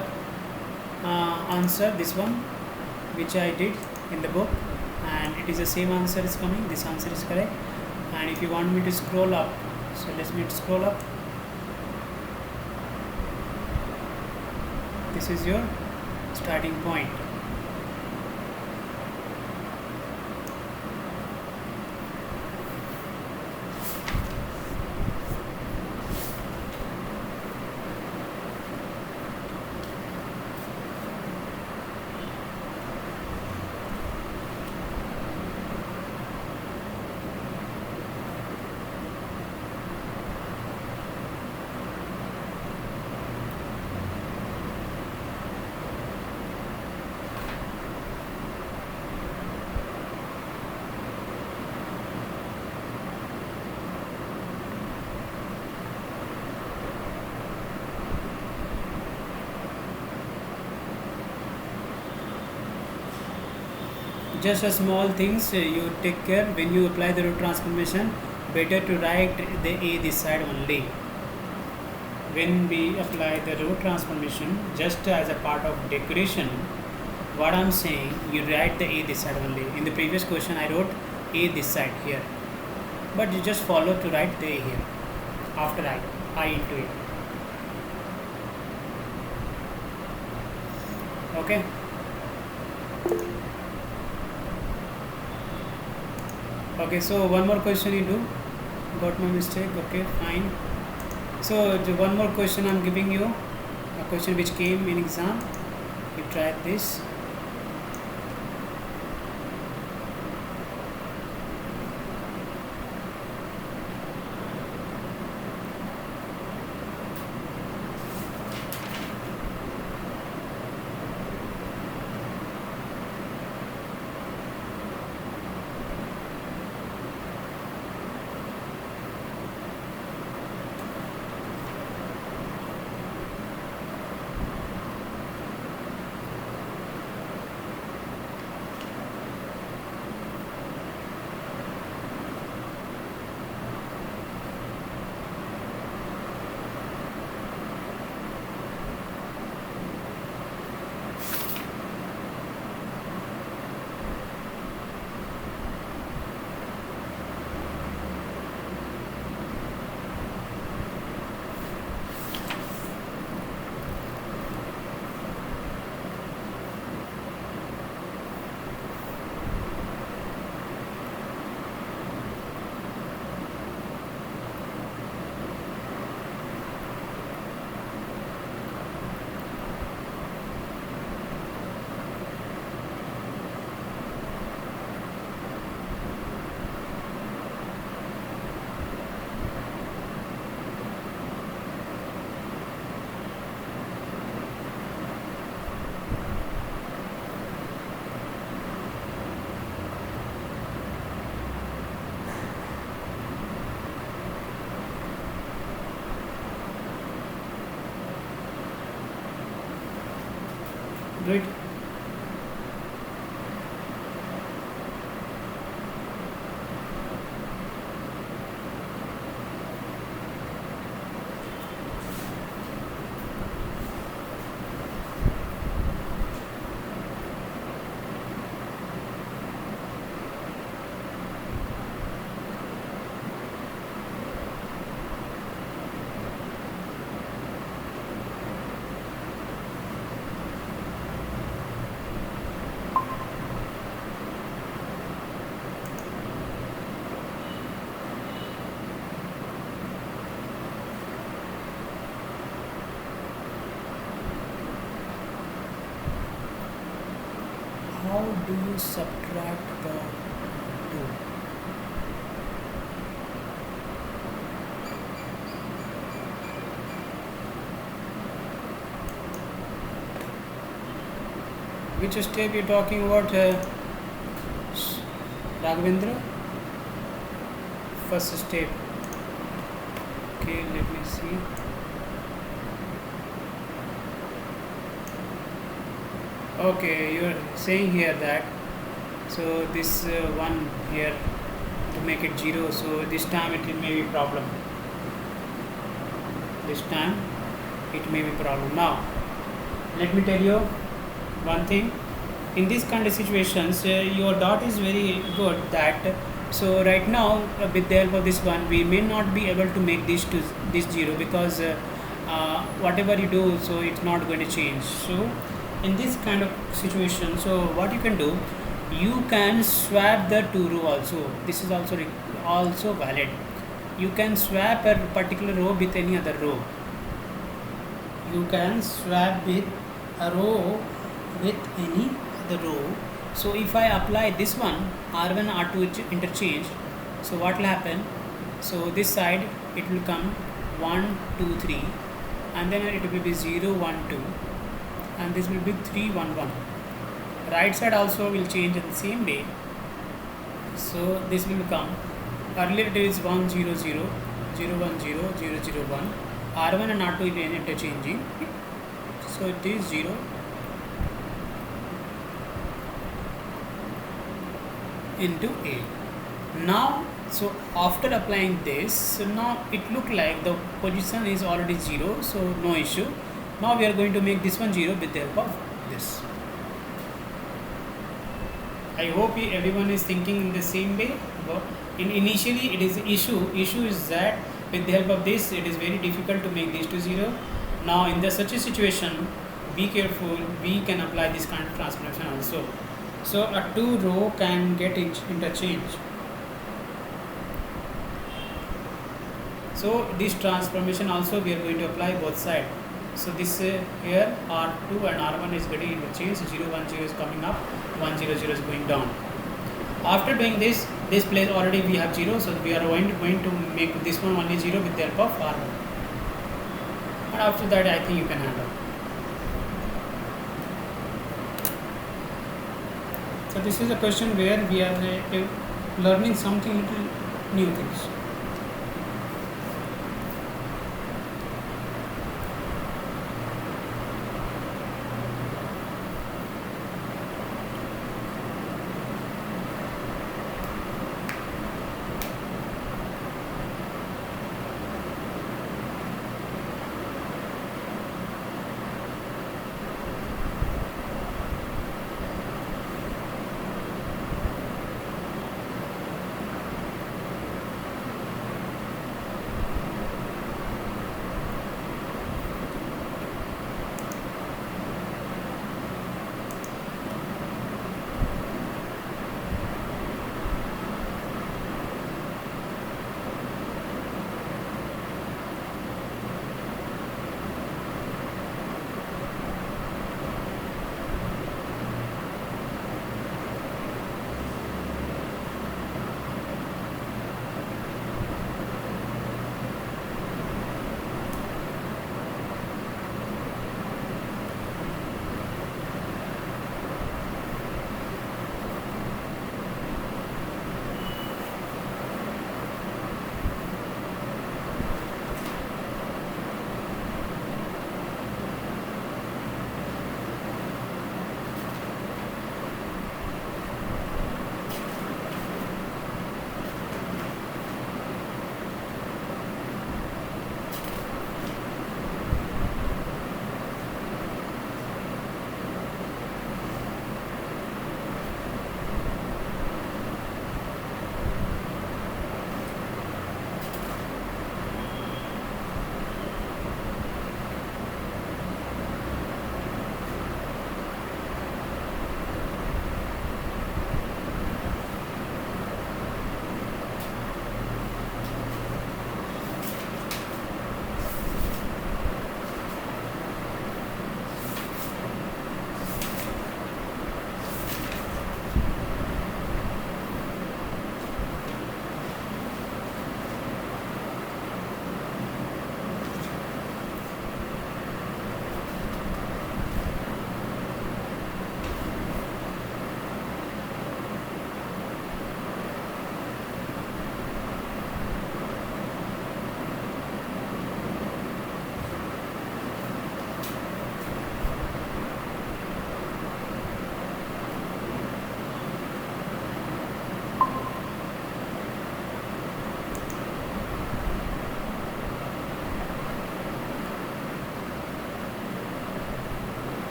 answer, this one, which I did in the book, and it is the same answer is coming. This answer is correct. And if you want me to scroll up, so let me scroll up. This is your starting point. just a small things you take care when you apply the root transformation. Better to write the a this side only. When we apply the root transformation just as a part of decoration, what I'm saying, you write the a this side only. In the previous question I wrote a this side here, but you just follow to write the a here after I into it. Okay. Okay, so one more question you do. Got my mistake. Okay, fine. So one more question I'm giving you, a question which came in exam. You try this. Do it. How do you subtract the 2? Which step you talking about, Raghavendra? First step. Okay, let me see. Okay, you're saying here that so this one here to make it 0, so this time it may be problem. This time it may be problem. Now let me tell you one thing. In these kind of situations, your dot is very good. That so right now with the help of this one, we may not be able to make this to this 0 because whatever you do, so it's not going to change. So in this kind of situation, so what you can do, you can swap the 2 row also. This is also valid. You can swap a particular row with any other row. You can swap with a row with any other row. So if I apply this one, R1 R2 interchange, so what will happen? So this side it will come 1 2 3, and then it will be 0 1 2, and this will be 3 1 1. Right side also will change in the same way. So this will come, earlier it is 1 0 0 0 1 0 0 0 1. R1 and R2 is interchanging, so it is 0 into A. Now, so after applying this, so now it look like the position is already 0, so no issue. Now we are going to make this one 0 with the help of this. I hope everyone is thinking in the same way. But initially it is issue is that with the help of this it is very difficult to make this to 0. Now in such a situation, be careful, we can apply this kind of transformation also. So a 2 row can get interchanged. So this transformation also we are going to apply both sides. So this here R2 and R1 is getting interchanged, 0 1 0 is coming up, 1 0 0 is going down. After doing this place already we have 0, so we are going to make this one only 0 with the help of R1. And after that I think you can handle. So this is a question where we are learning something little new things.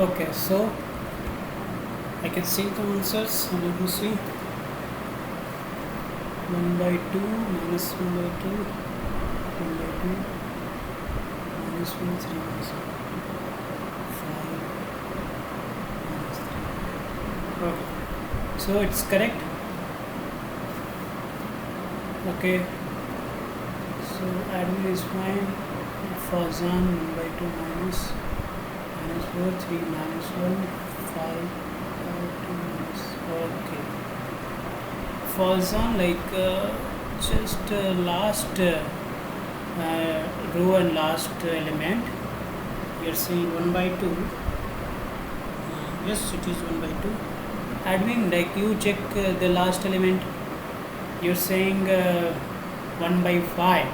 Okay, so I can see the answers. So let me see. 1 by 2 minus 1 by 2, 1 by 2 minus 1, 3 minus 1, 5 minus 3. Okay, so it's correct. Okay, so admin is fine. Fazan 1 by 2 minus 4, 3 minus 1, 5 2 minus. Okay, Fazan, like just last row and last element, you're saying 1 by 2. Yes, it is 1 by 2. Admin, like you check the last element, you're saying 1 by 5.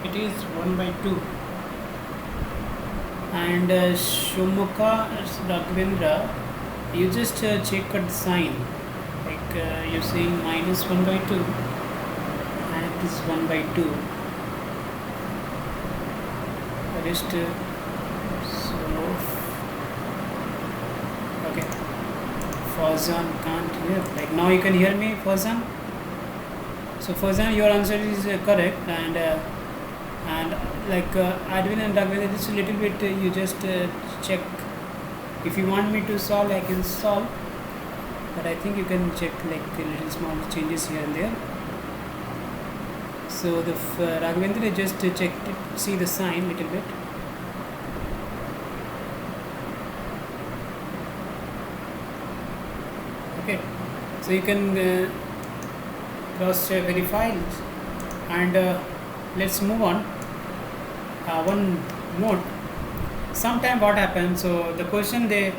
It is 1 by 2. And Shumukha Raghavendra, you just check the sign, like you're saying minus 1 by 2 and it is 1 by 2. Rest so okay. Fazan can't hear, like now you can hear me, Fazan. So Fazan, your answer is correct, and like Advin and Raghavendra, just a little bit you just check. If you want me to solve, I can solve, but I think you can check like little small changes here and there. So the Raghavendra just checked it, see the sign little bit. Okay, so you can cross verify it, and let's move on. One note, sometime what happens, so the question they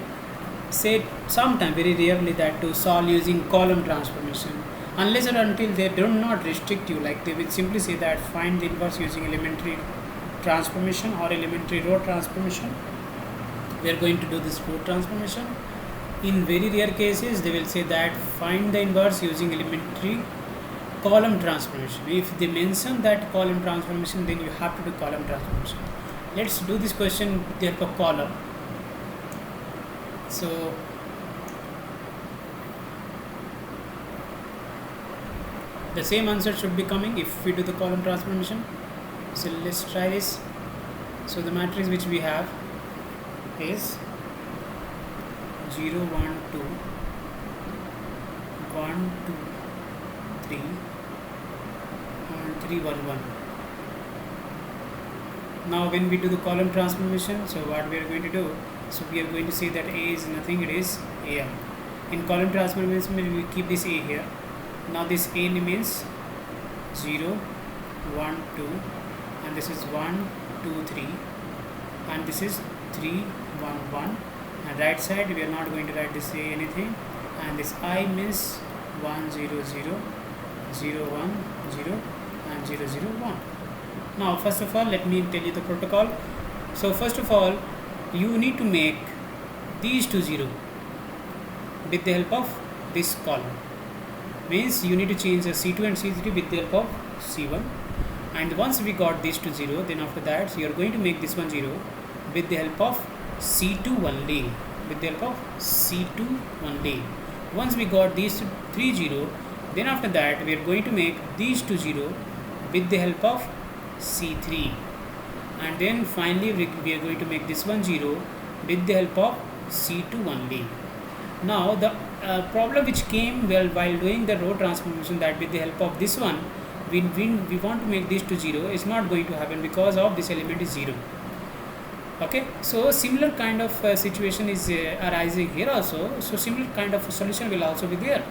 say sometime, very rarely, that to solve using column transformation, unless or until they do not restrict you, like they will simply say that find the inverse using elementary transformation or elementary row transformation. We are going to do this row transformation. In very rare cases, they will say that find the inverse using elementary column transformation. If they mention that column transformation, then you have to do column transformation. Let's do this question with the help of column. So the same answer should be coming if we do the column transformation. So let's try this. So the matrix which we have is 0 1 2 1 2 3 and 3 1 1. Now when we do the column transformation, so what we are going to do, so we are going to say that A is nothing, it is AM. In column transformation we keep this A here. Now this A means 0 1 2 and this is 1 2 3 and this is 3 1 1, and right side we are not going to write this A anything, and this I means 1 0 0 0 1 0 and 0 0 1. Now first of all let me tell you the protocol. So first of all you need to make these two 0 with the help of this column, means you need to change the C2 and C3 with the help of C1, and once we got these two 0, then after that so you are going to make this one 0 with the help of C2 only, with the help of C2 only. Once we got these 3 0, then after that we are going to make these two 0 with the help of C3, and then finally we are going to make this one 0 with the help of C2 only. Now the problem which came while doing the row transformation, that with the help of this one we want to make this to 0, is not going to happen because of this element is 0. Okay, so similar kind of situation is arising here also. So similar kind of solution will also be there.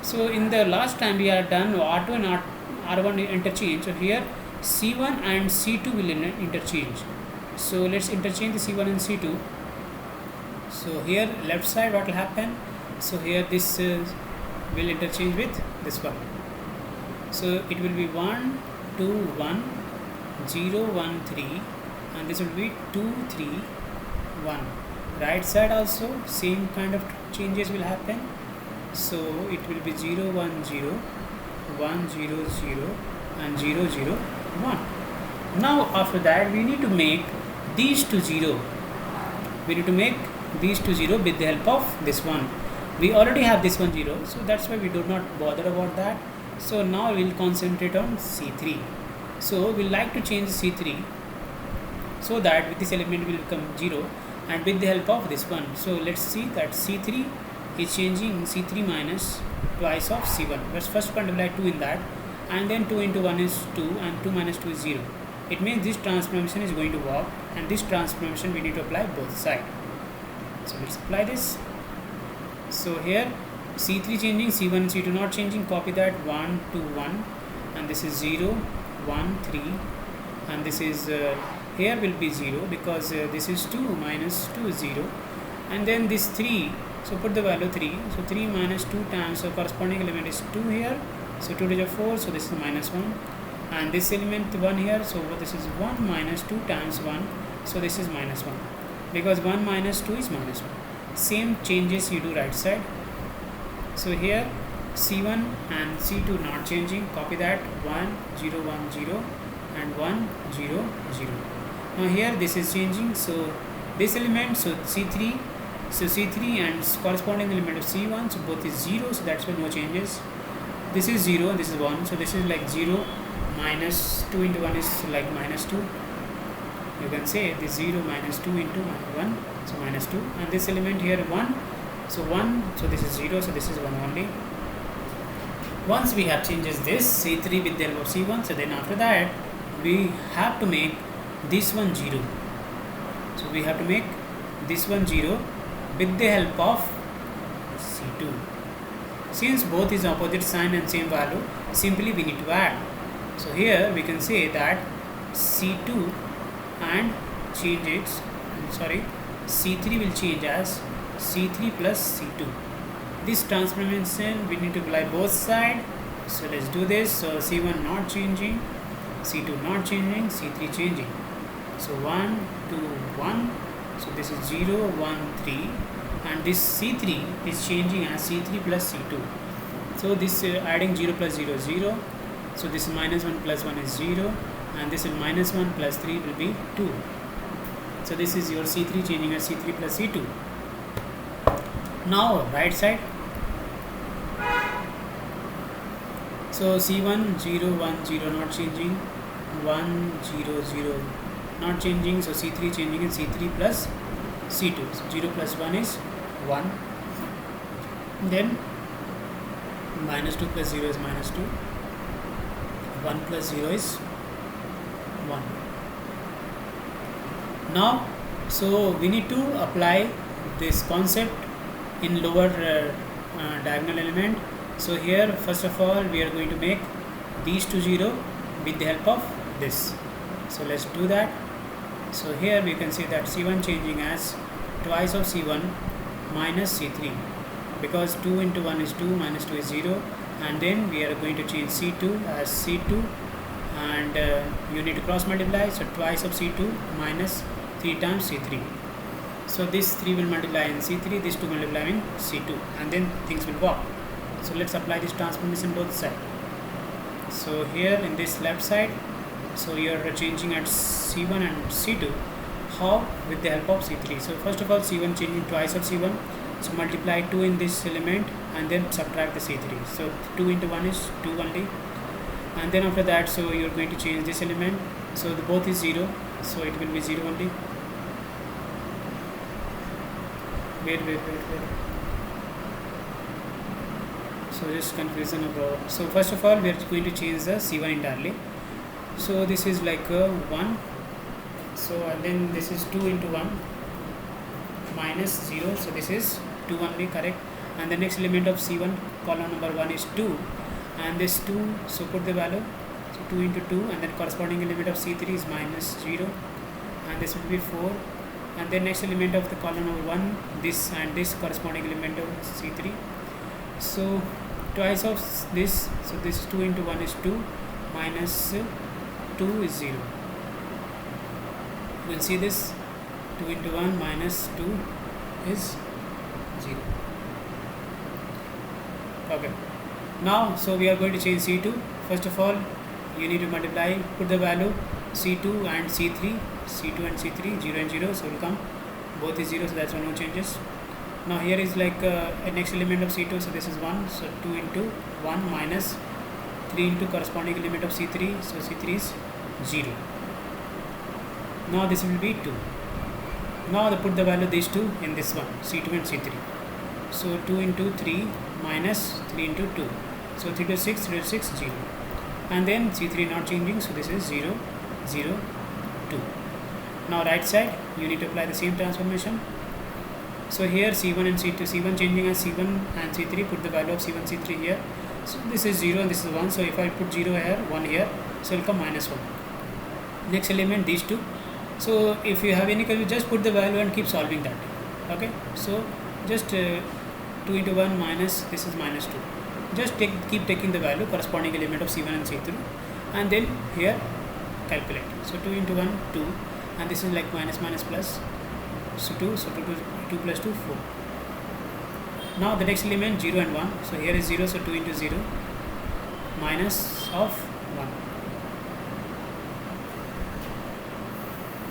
So in the last time we have done R2 and R1 interchange. So here C1 and C2 will interchange. So let's interchange the C1 and C2. So here left side what will happen? So here this will interchange with this one. So it will be 1 2 1 0 1 3, and this will be 2 3 1. Right side also same kind of changes will happen. So it will be 0 1 0 1 0 0 and 0 0 1. Now after that we need to make these two 0 we need to make these two 0 with the help of this one. We already have this one 0, so that's why we do not bother about that. So now we'll concentrate on C3. So we'll like to change C3 so that with this element will become 0 and with the help of this one. So let's see that C3 is changing C3 minus twice of C1. Let's first multiply 2 in that, and then 2 into 1 is 2 and 2 minus 2 is 0. It means this transformation is going to work, and this transformation we need to apply both sides. So let's apply this. So here C3 changing, C1 C2 not changing, copy that 1 2 1, and this is 0 1 3, and this is here will be 0 because this is 2 minus 2 is 0, and then this 3, so put the value 3, so 3 minus 2 times, so corresponding element is 2 here, so 2 to the 4, so this is minus 1, and this element 1 here, so this is 1 minus 2 times 1, so this is minus 1, because 1 minus 2 is minus 1. Same changes you do right side. So here C1 and C2 not changing, copy that 1 0 1 0 and 1 0 0. Now here this is changing, so this element, so C3, so C3 and corresponding element of C1, so both is 0, so that's why no changes. This is 0 and this is 1, so this is like 0 minus 2 into 1 is like minus 2. You can say this 0 minus 2 into 1, so minus 2, and this element here 1, so 1, so this is 0, so this is 1 only. Once we have changes this C3 with the help of C1, so then after that we have to make this one 0. So we have to make this one 0 with the help of C2. Since both is opposite sign and same value, simply we need to add. So here we can say that C2 and change it, C3 will change as C3 plus C2. This transformation we need to apply both sides. So let's do this. So C1 not changing, C2 not changing, C3 changing. So 1 2 1, so this is 0 1 3, and this C3 is changing as C3 plus C2. So this adding 0 plus 0 is 0, so this is minus 1 plus 1 is 0, and this is minus 1 plus 3 will be 2. So this is your C3 changing as C3 plus C2. Now right side, so C1 0 1 0 not changing, 1 0 0 not changing, so C3 changing is C3 plus C2, so 0 plus 1 is 1, then minus 2 plus 0 is minus 2, 1 plus 0 is 1. Now so we need to apply this concept in lower diagonal element. So here first of all we are going to make these two 0 with the help of this. So let's do that. So here we can see that C1 changing as twice of C1 minus C3, because 2 into 1 is 2, minus 2 is 0, and then we are going to change C2 as C2, and you need to cross multiply, so twice of C2 minus 3 times C3. So this 3 will multiply in C3, this 2 multiply in C2, and then things will work. So let's apply this transformation both sides. So here in this left side, so you are changing at C1 and C2. How? With the help of C3. So first of all C1 changing twice of C1, so multiply 2 in this element and then subtract the C3. So 2 into 1 is 2 only, and then after that so you are going to change this element, so the both is 0, so it will be 0 only. Wait. So just confusion about. So first of all we are going to change the C1 entirely. So this is like 1, so and then this is 2 into 1 minus 0, so this is 2 only, correct, and the next element of C1 column number 1 is 2, and this 2, so put the value, so 2 into 2, and then corresponding element of C3 is minus 0, and this will be 4, and then next element of the column number 1, this and this corresponding element of C3, so twice of this, so this 2 into 1 is 2, minus 2 is 0. You will see this 2 into 1 minus 2 is 0. Okay. Now so we are going to change C2. First of all you need to multiply, put the value C2 and C3, C2 and C3, 0 and 0, so will come both is 0, so that's why no changes. Now here is like next element of C2, so this is 1, so 2 into 1 minus 3 into corresponding element of C3, so C3 is 0. Now this will be 2. Now they put the value of these two in this one, C2 and C3. So 2 into 3 minus 3 into 2. So 3 to 6, 3 to 6, 0. And then C3 not changing, so this is 0, 0, 2. Now right side, you need to apply the same transformation. So here C1 and C2, C1 changing as C1 and C3, put the value of C1, C3 here. So this is 0 and this is 1. So if I put 0 here, 1 here, so it will come minus 1. Next element, these two. So if you have any, you just put the value and keep solving that. Okay. So just 2 into 1 minus, this is minus 2. Just keep taking the value corresponding element of C1 and C3, and then here calculate. So 2 into 1, 2, and this is like minus minus plus. So 2, so 2 plus 2, 4. Now the next element 0 and 1. So here is 0, so 2 into 0 minus of 1.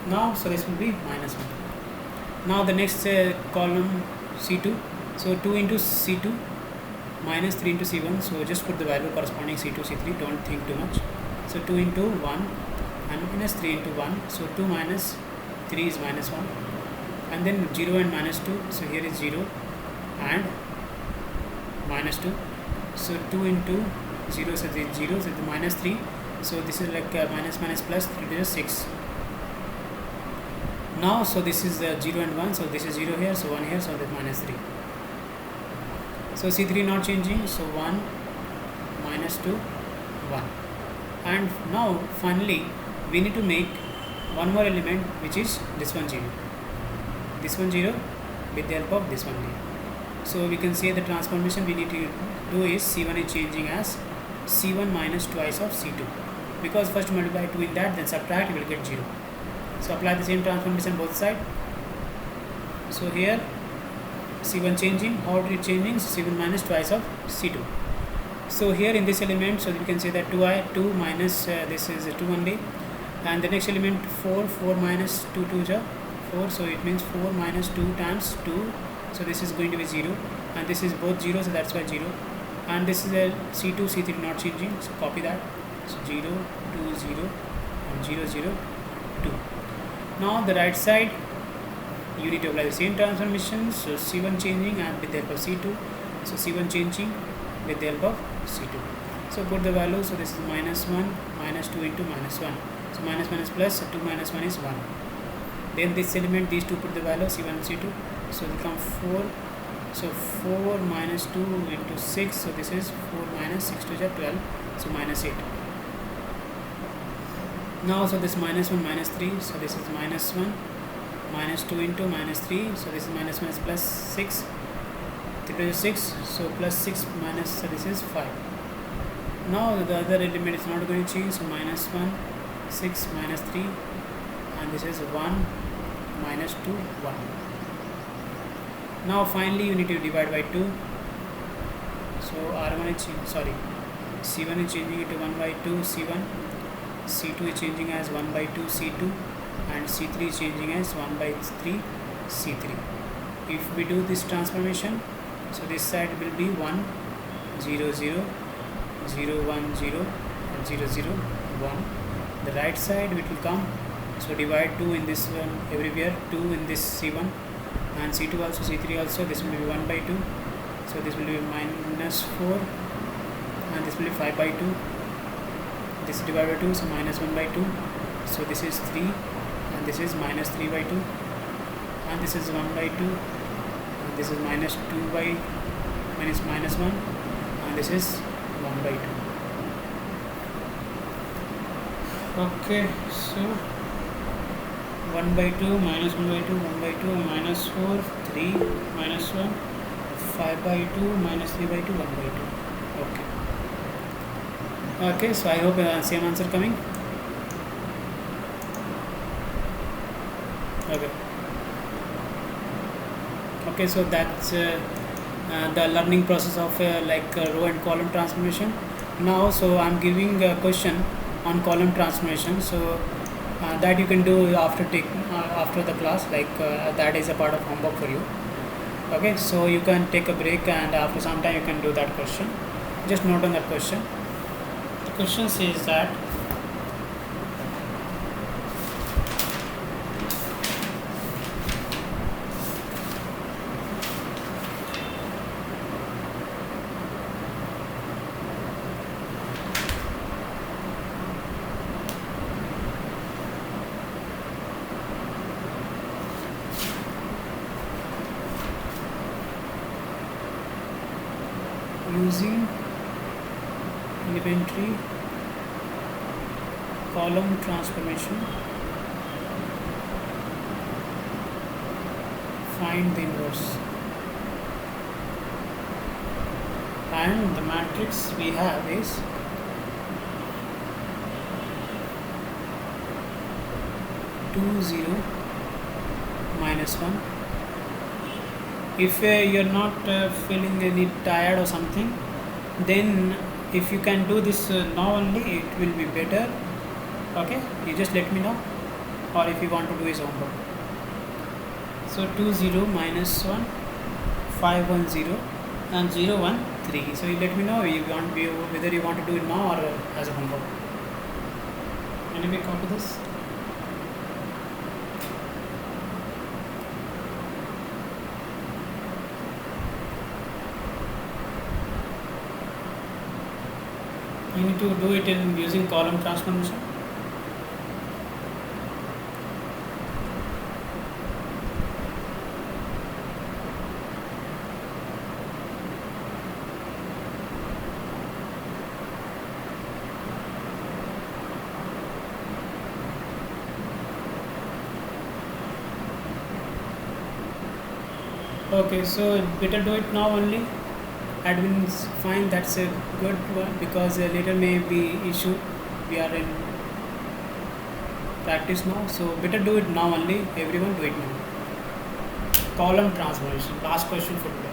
Now so this will be minus 1. Now the next column C2. So 2 into C2 minus 3 into C1. So just put the value corresponding C2, C3. Don't think too much. So 2 into 1 and minus 3 into 1. So 2 minus 3 is minus 1. And then 0 and minus 2. So here is 0 and minus 2. So 2 into 0, so this is 0, so the minus 3. So this is like minus minus plus 3 to the 6. Now so this is 0 and 1, so this is 0 here, so 1 here, so that minus 3. So C3 not changing, so 1 minus 2 1. And now finally we need to make one more element, which is this one 0, this one 0 with the help of this one 0. So we can say the transformation we need to do is C1 is changing as C1 minus twice of C2, because first multiply 2 in that, then subtract, you will get 0. So apply the same transformation both sides. So here C1 changing, how it is changing? C1 minus twice of C2. So here in this element, so we can say that 2 minus this is 2 only, and the next element 4 minus 2 2 is 4, so it means 4 minus 2 times 2, so this is going to be 0, and this is both 0, so that's why 0, and this is a C2 C3 not changing, so copy that. So 0 2 0 and 0 0 2. Now the right side you need to apply the same transformation. So C1 changing and with the help of C2, so C1 changing with the help of C2. So put the value, so this is minus 1 minus 2 into minus 1, so minus minus plus, so 2 minus 1 is 1. Then this element, these two put the value C1 and C2, so they become 4, so 4 minus 2 into 6, so this is 4 minus 6 to 12, so minus 8. Now so this minus 1 minus 3, so this is minus 1 minus 2 into minus 3, so this is minus minus plus 6, 3 to 6, so plus 6 minus, so this is 5. Now the other element is not going to change, so minus 1 6 minus 3, and this is 1 minus 2 1. Now finally you need to divide by 2. So R1 is C1 is changing it to 1 by 2 C1, C2 is changing as 1 by 2 C2, and C3 is changing as 1 by 3 C3. If we do this transformation, so this side will be 1 0 0 0 1 0 and 0 0 1. The right side it will come, so divide 2 in this one everywhere, 2 in this C1 and C2 also, C3 also, this will be 1 by 2, so this will be minus 4, and this will be 5 by 2, this is divided by 2, so minus 1 by 2, so this is 3, and this is minus 3 by 2, and this is 1 by 2, and this is minus 2 by minus 1, and this is 1 by 2. Okay, so 1 by 2 minus 1 by 2 1 by 2 minus 4 3 minus 1 5 by 2 minus 3 by 2 1 by 2. Okay, so I hope same answer coming. Okay, so that's the learning process of row and column transformation. Now so I'm giving a question on column transformation. So that you can do after the class, like that is a part of homework for you. Okay, so you can take a break and after some time you can do that question. Just note on that question. The question says that using elementary column transformation, find the inverse. And the matrix we have is two zero minus 1. If you're not feeling any tired or something, then if you can do this now only, it will be better. Okay, you just let me know, or if you want to do his homework. So 20 minus 1, 510 and 013. So you let me know whether you want to do it now or as a homework. Anyway, copy this. You need to do it in using column transformation. Okay, so better do it now only. Admins fine, that's a good one, because later may be issue. We are in practice now, so better do it now only. Everyone do it now. Column transformation, last question for today.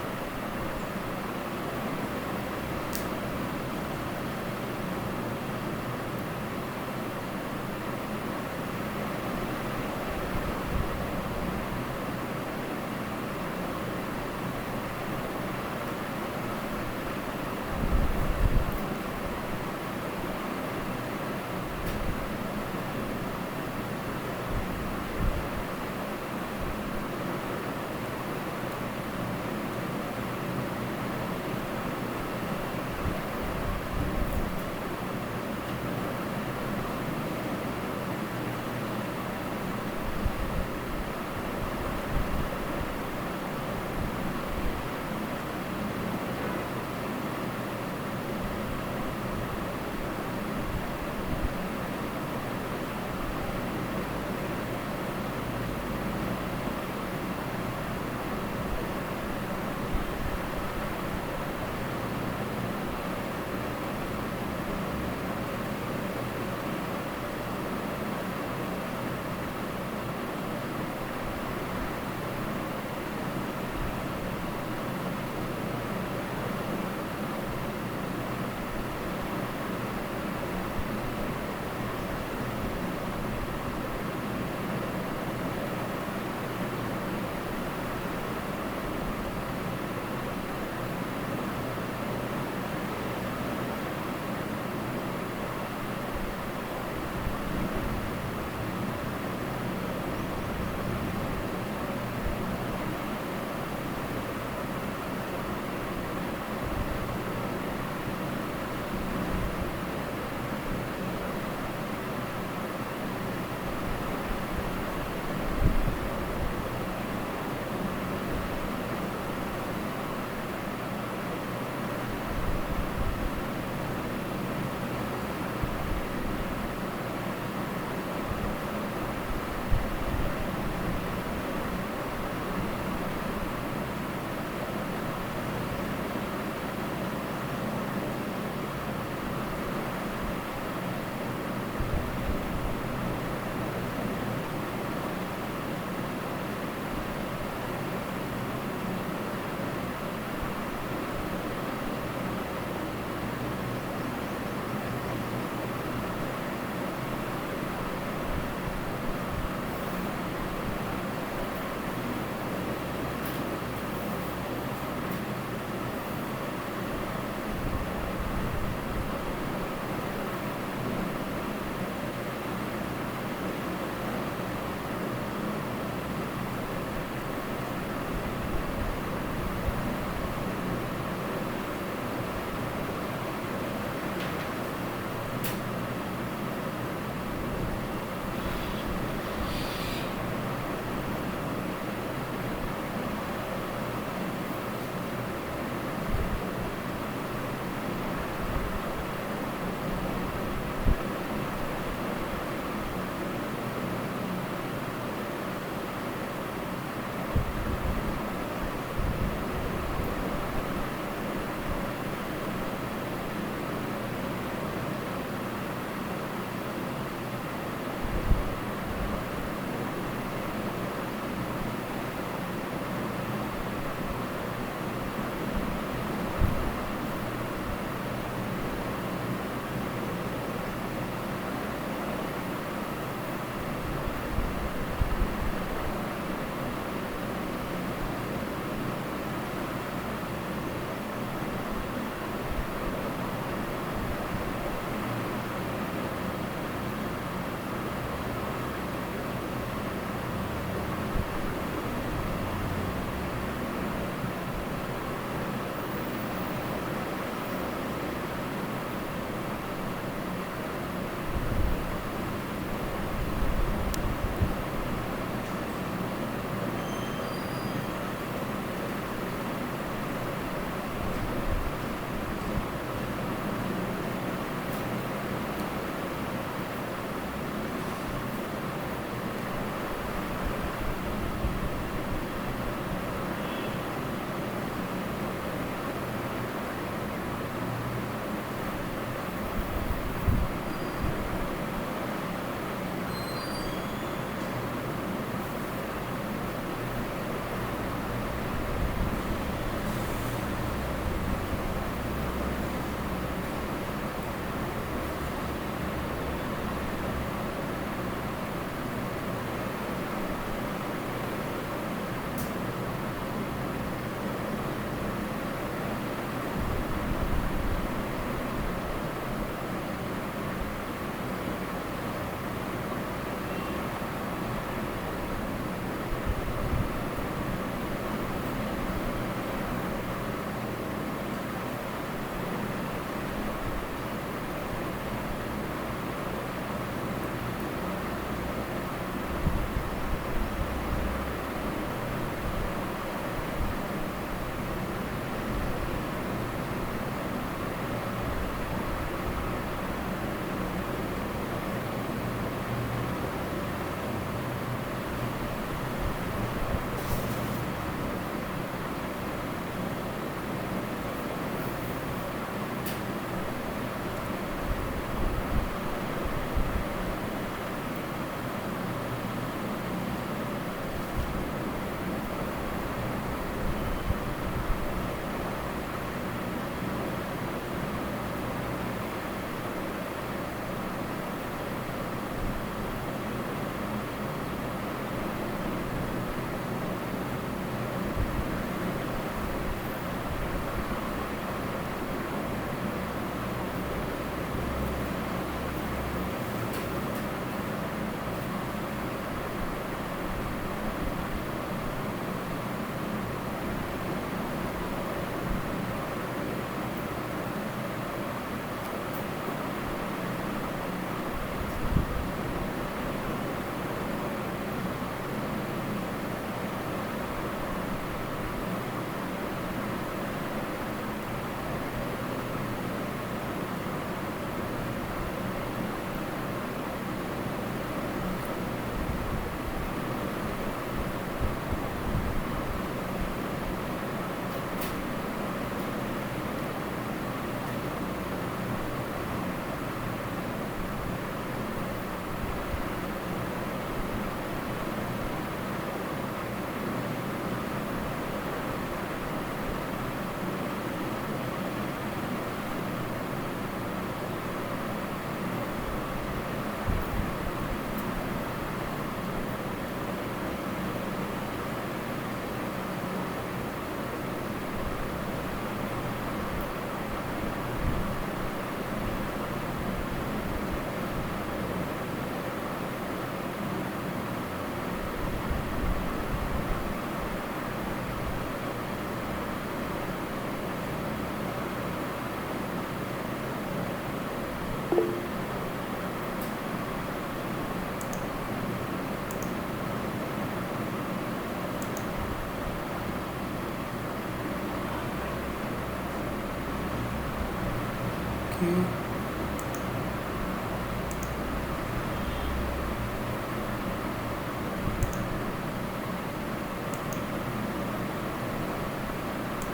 Okay.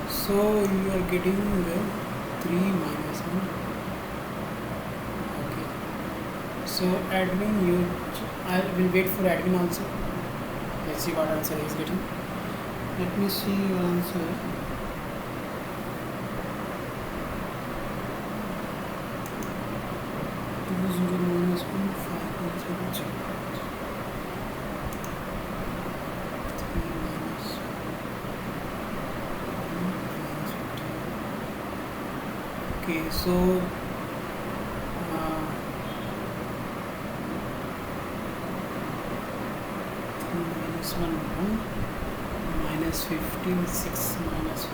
So you are getting the 3 minus 1. Okay. So admin, I will wait for admin also. Let's see what answer he is getting. Let me see your answer. Minus 1, 5, 0, 3 minus 1. Okay, so uh, 3 minus 1, 1, minus 15, 6 minus 1,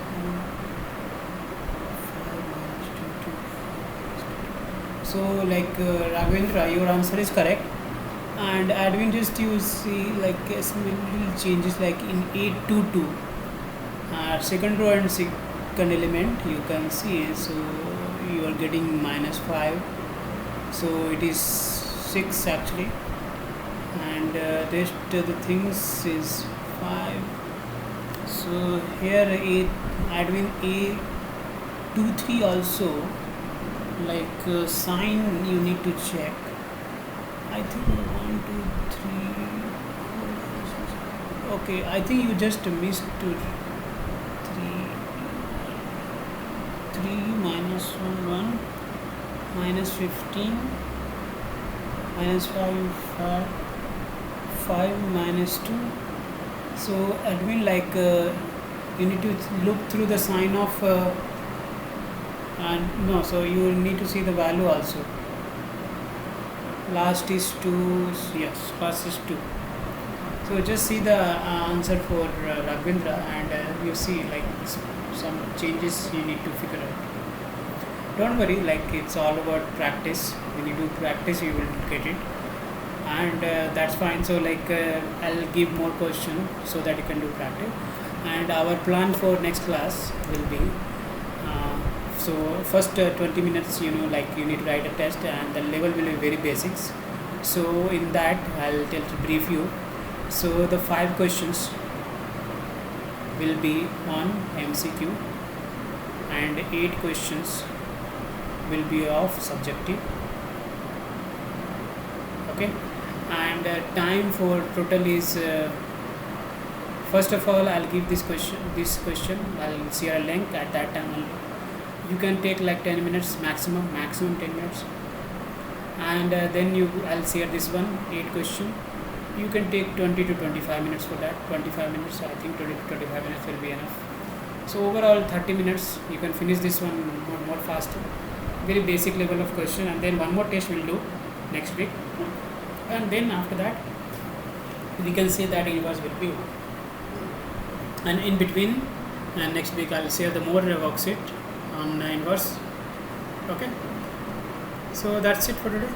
5 minus 2, 2. So like Raghavendra, your answer is correct. And admin, just you see like little changes like in 8 to 2. Second row and second element you can see, so you are getting minus 5, so it is 6 actually, and rest the things is 5. So here admin A 2 3 also, like sign you need to check. I think 1 2 3 4. Okay, I think you just missed 3 minus 1 1, minus 15, minus 5 5 minus 2. So admin, like you need to look through the sign of and no, so you need to see the value also. Last is 2, yes, first is 2. So just see the answer for Raghavendra, and you see like some changes you need to figure out. Don't worry, like it's all about practice. When you do practice, you will get it, and that's fine. So like I'll give more questions so that you can do practice. And our plan for next class will be so first 20 minutes, like you need to write a test, and the level will be very basics. So in that I'll brief you. So the 5 questions will be on MCQ, and 8 questions will be of subjective. Okay, and time for total is first of all I'll give this question I'll share a link at that time only. You can take like 10 minutes maximum 10 minutes, and then I'll share this one 8 question. You can take 20 to 25 minutes for that. 25 minutes, I think 20 to 25 minutes will be enough. So overall 30 minutes you can finish this one more faster. Very basic level of question, and then one more test we'll do next week, and then after that we can say that inverse will be over. And in between, next week I'll share the more worksheet on inverse. Okay, so that's it for today.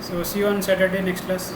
So see you on Saturday next class.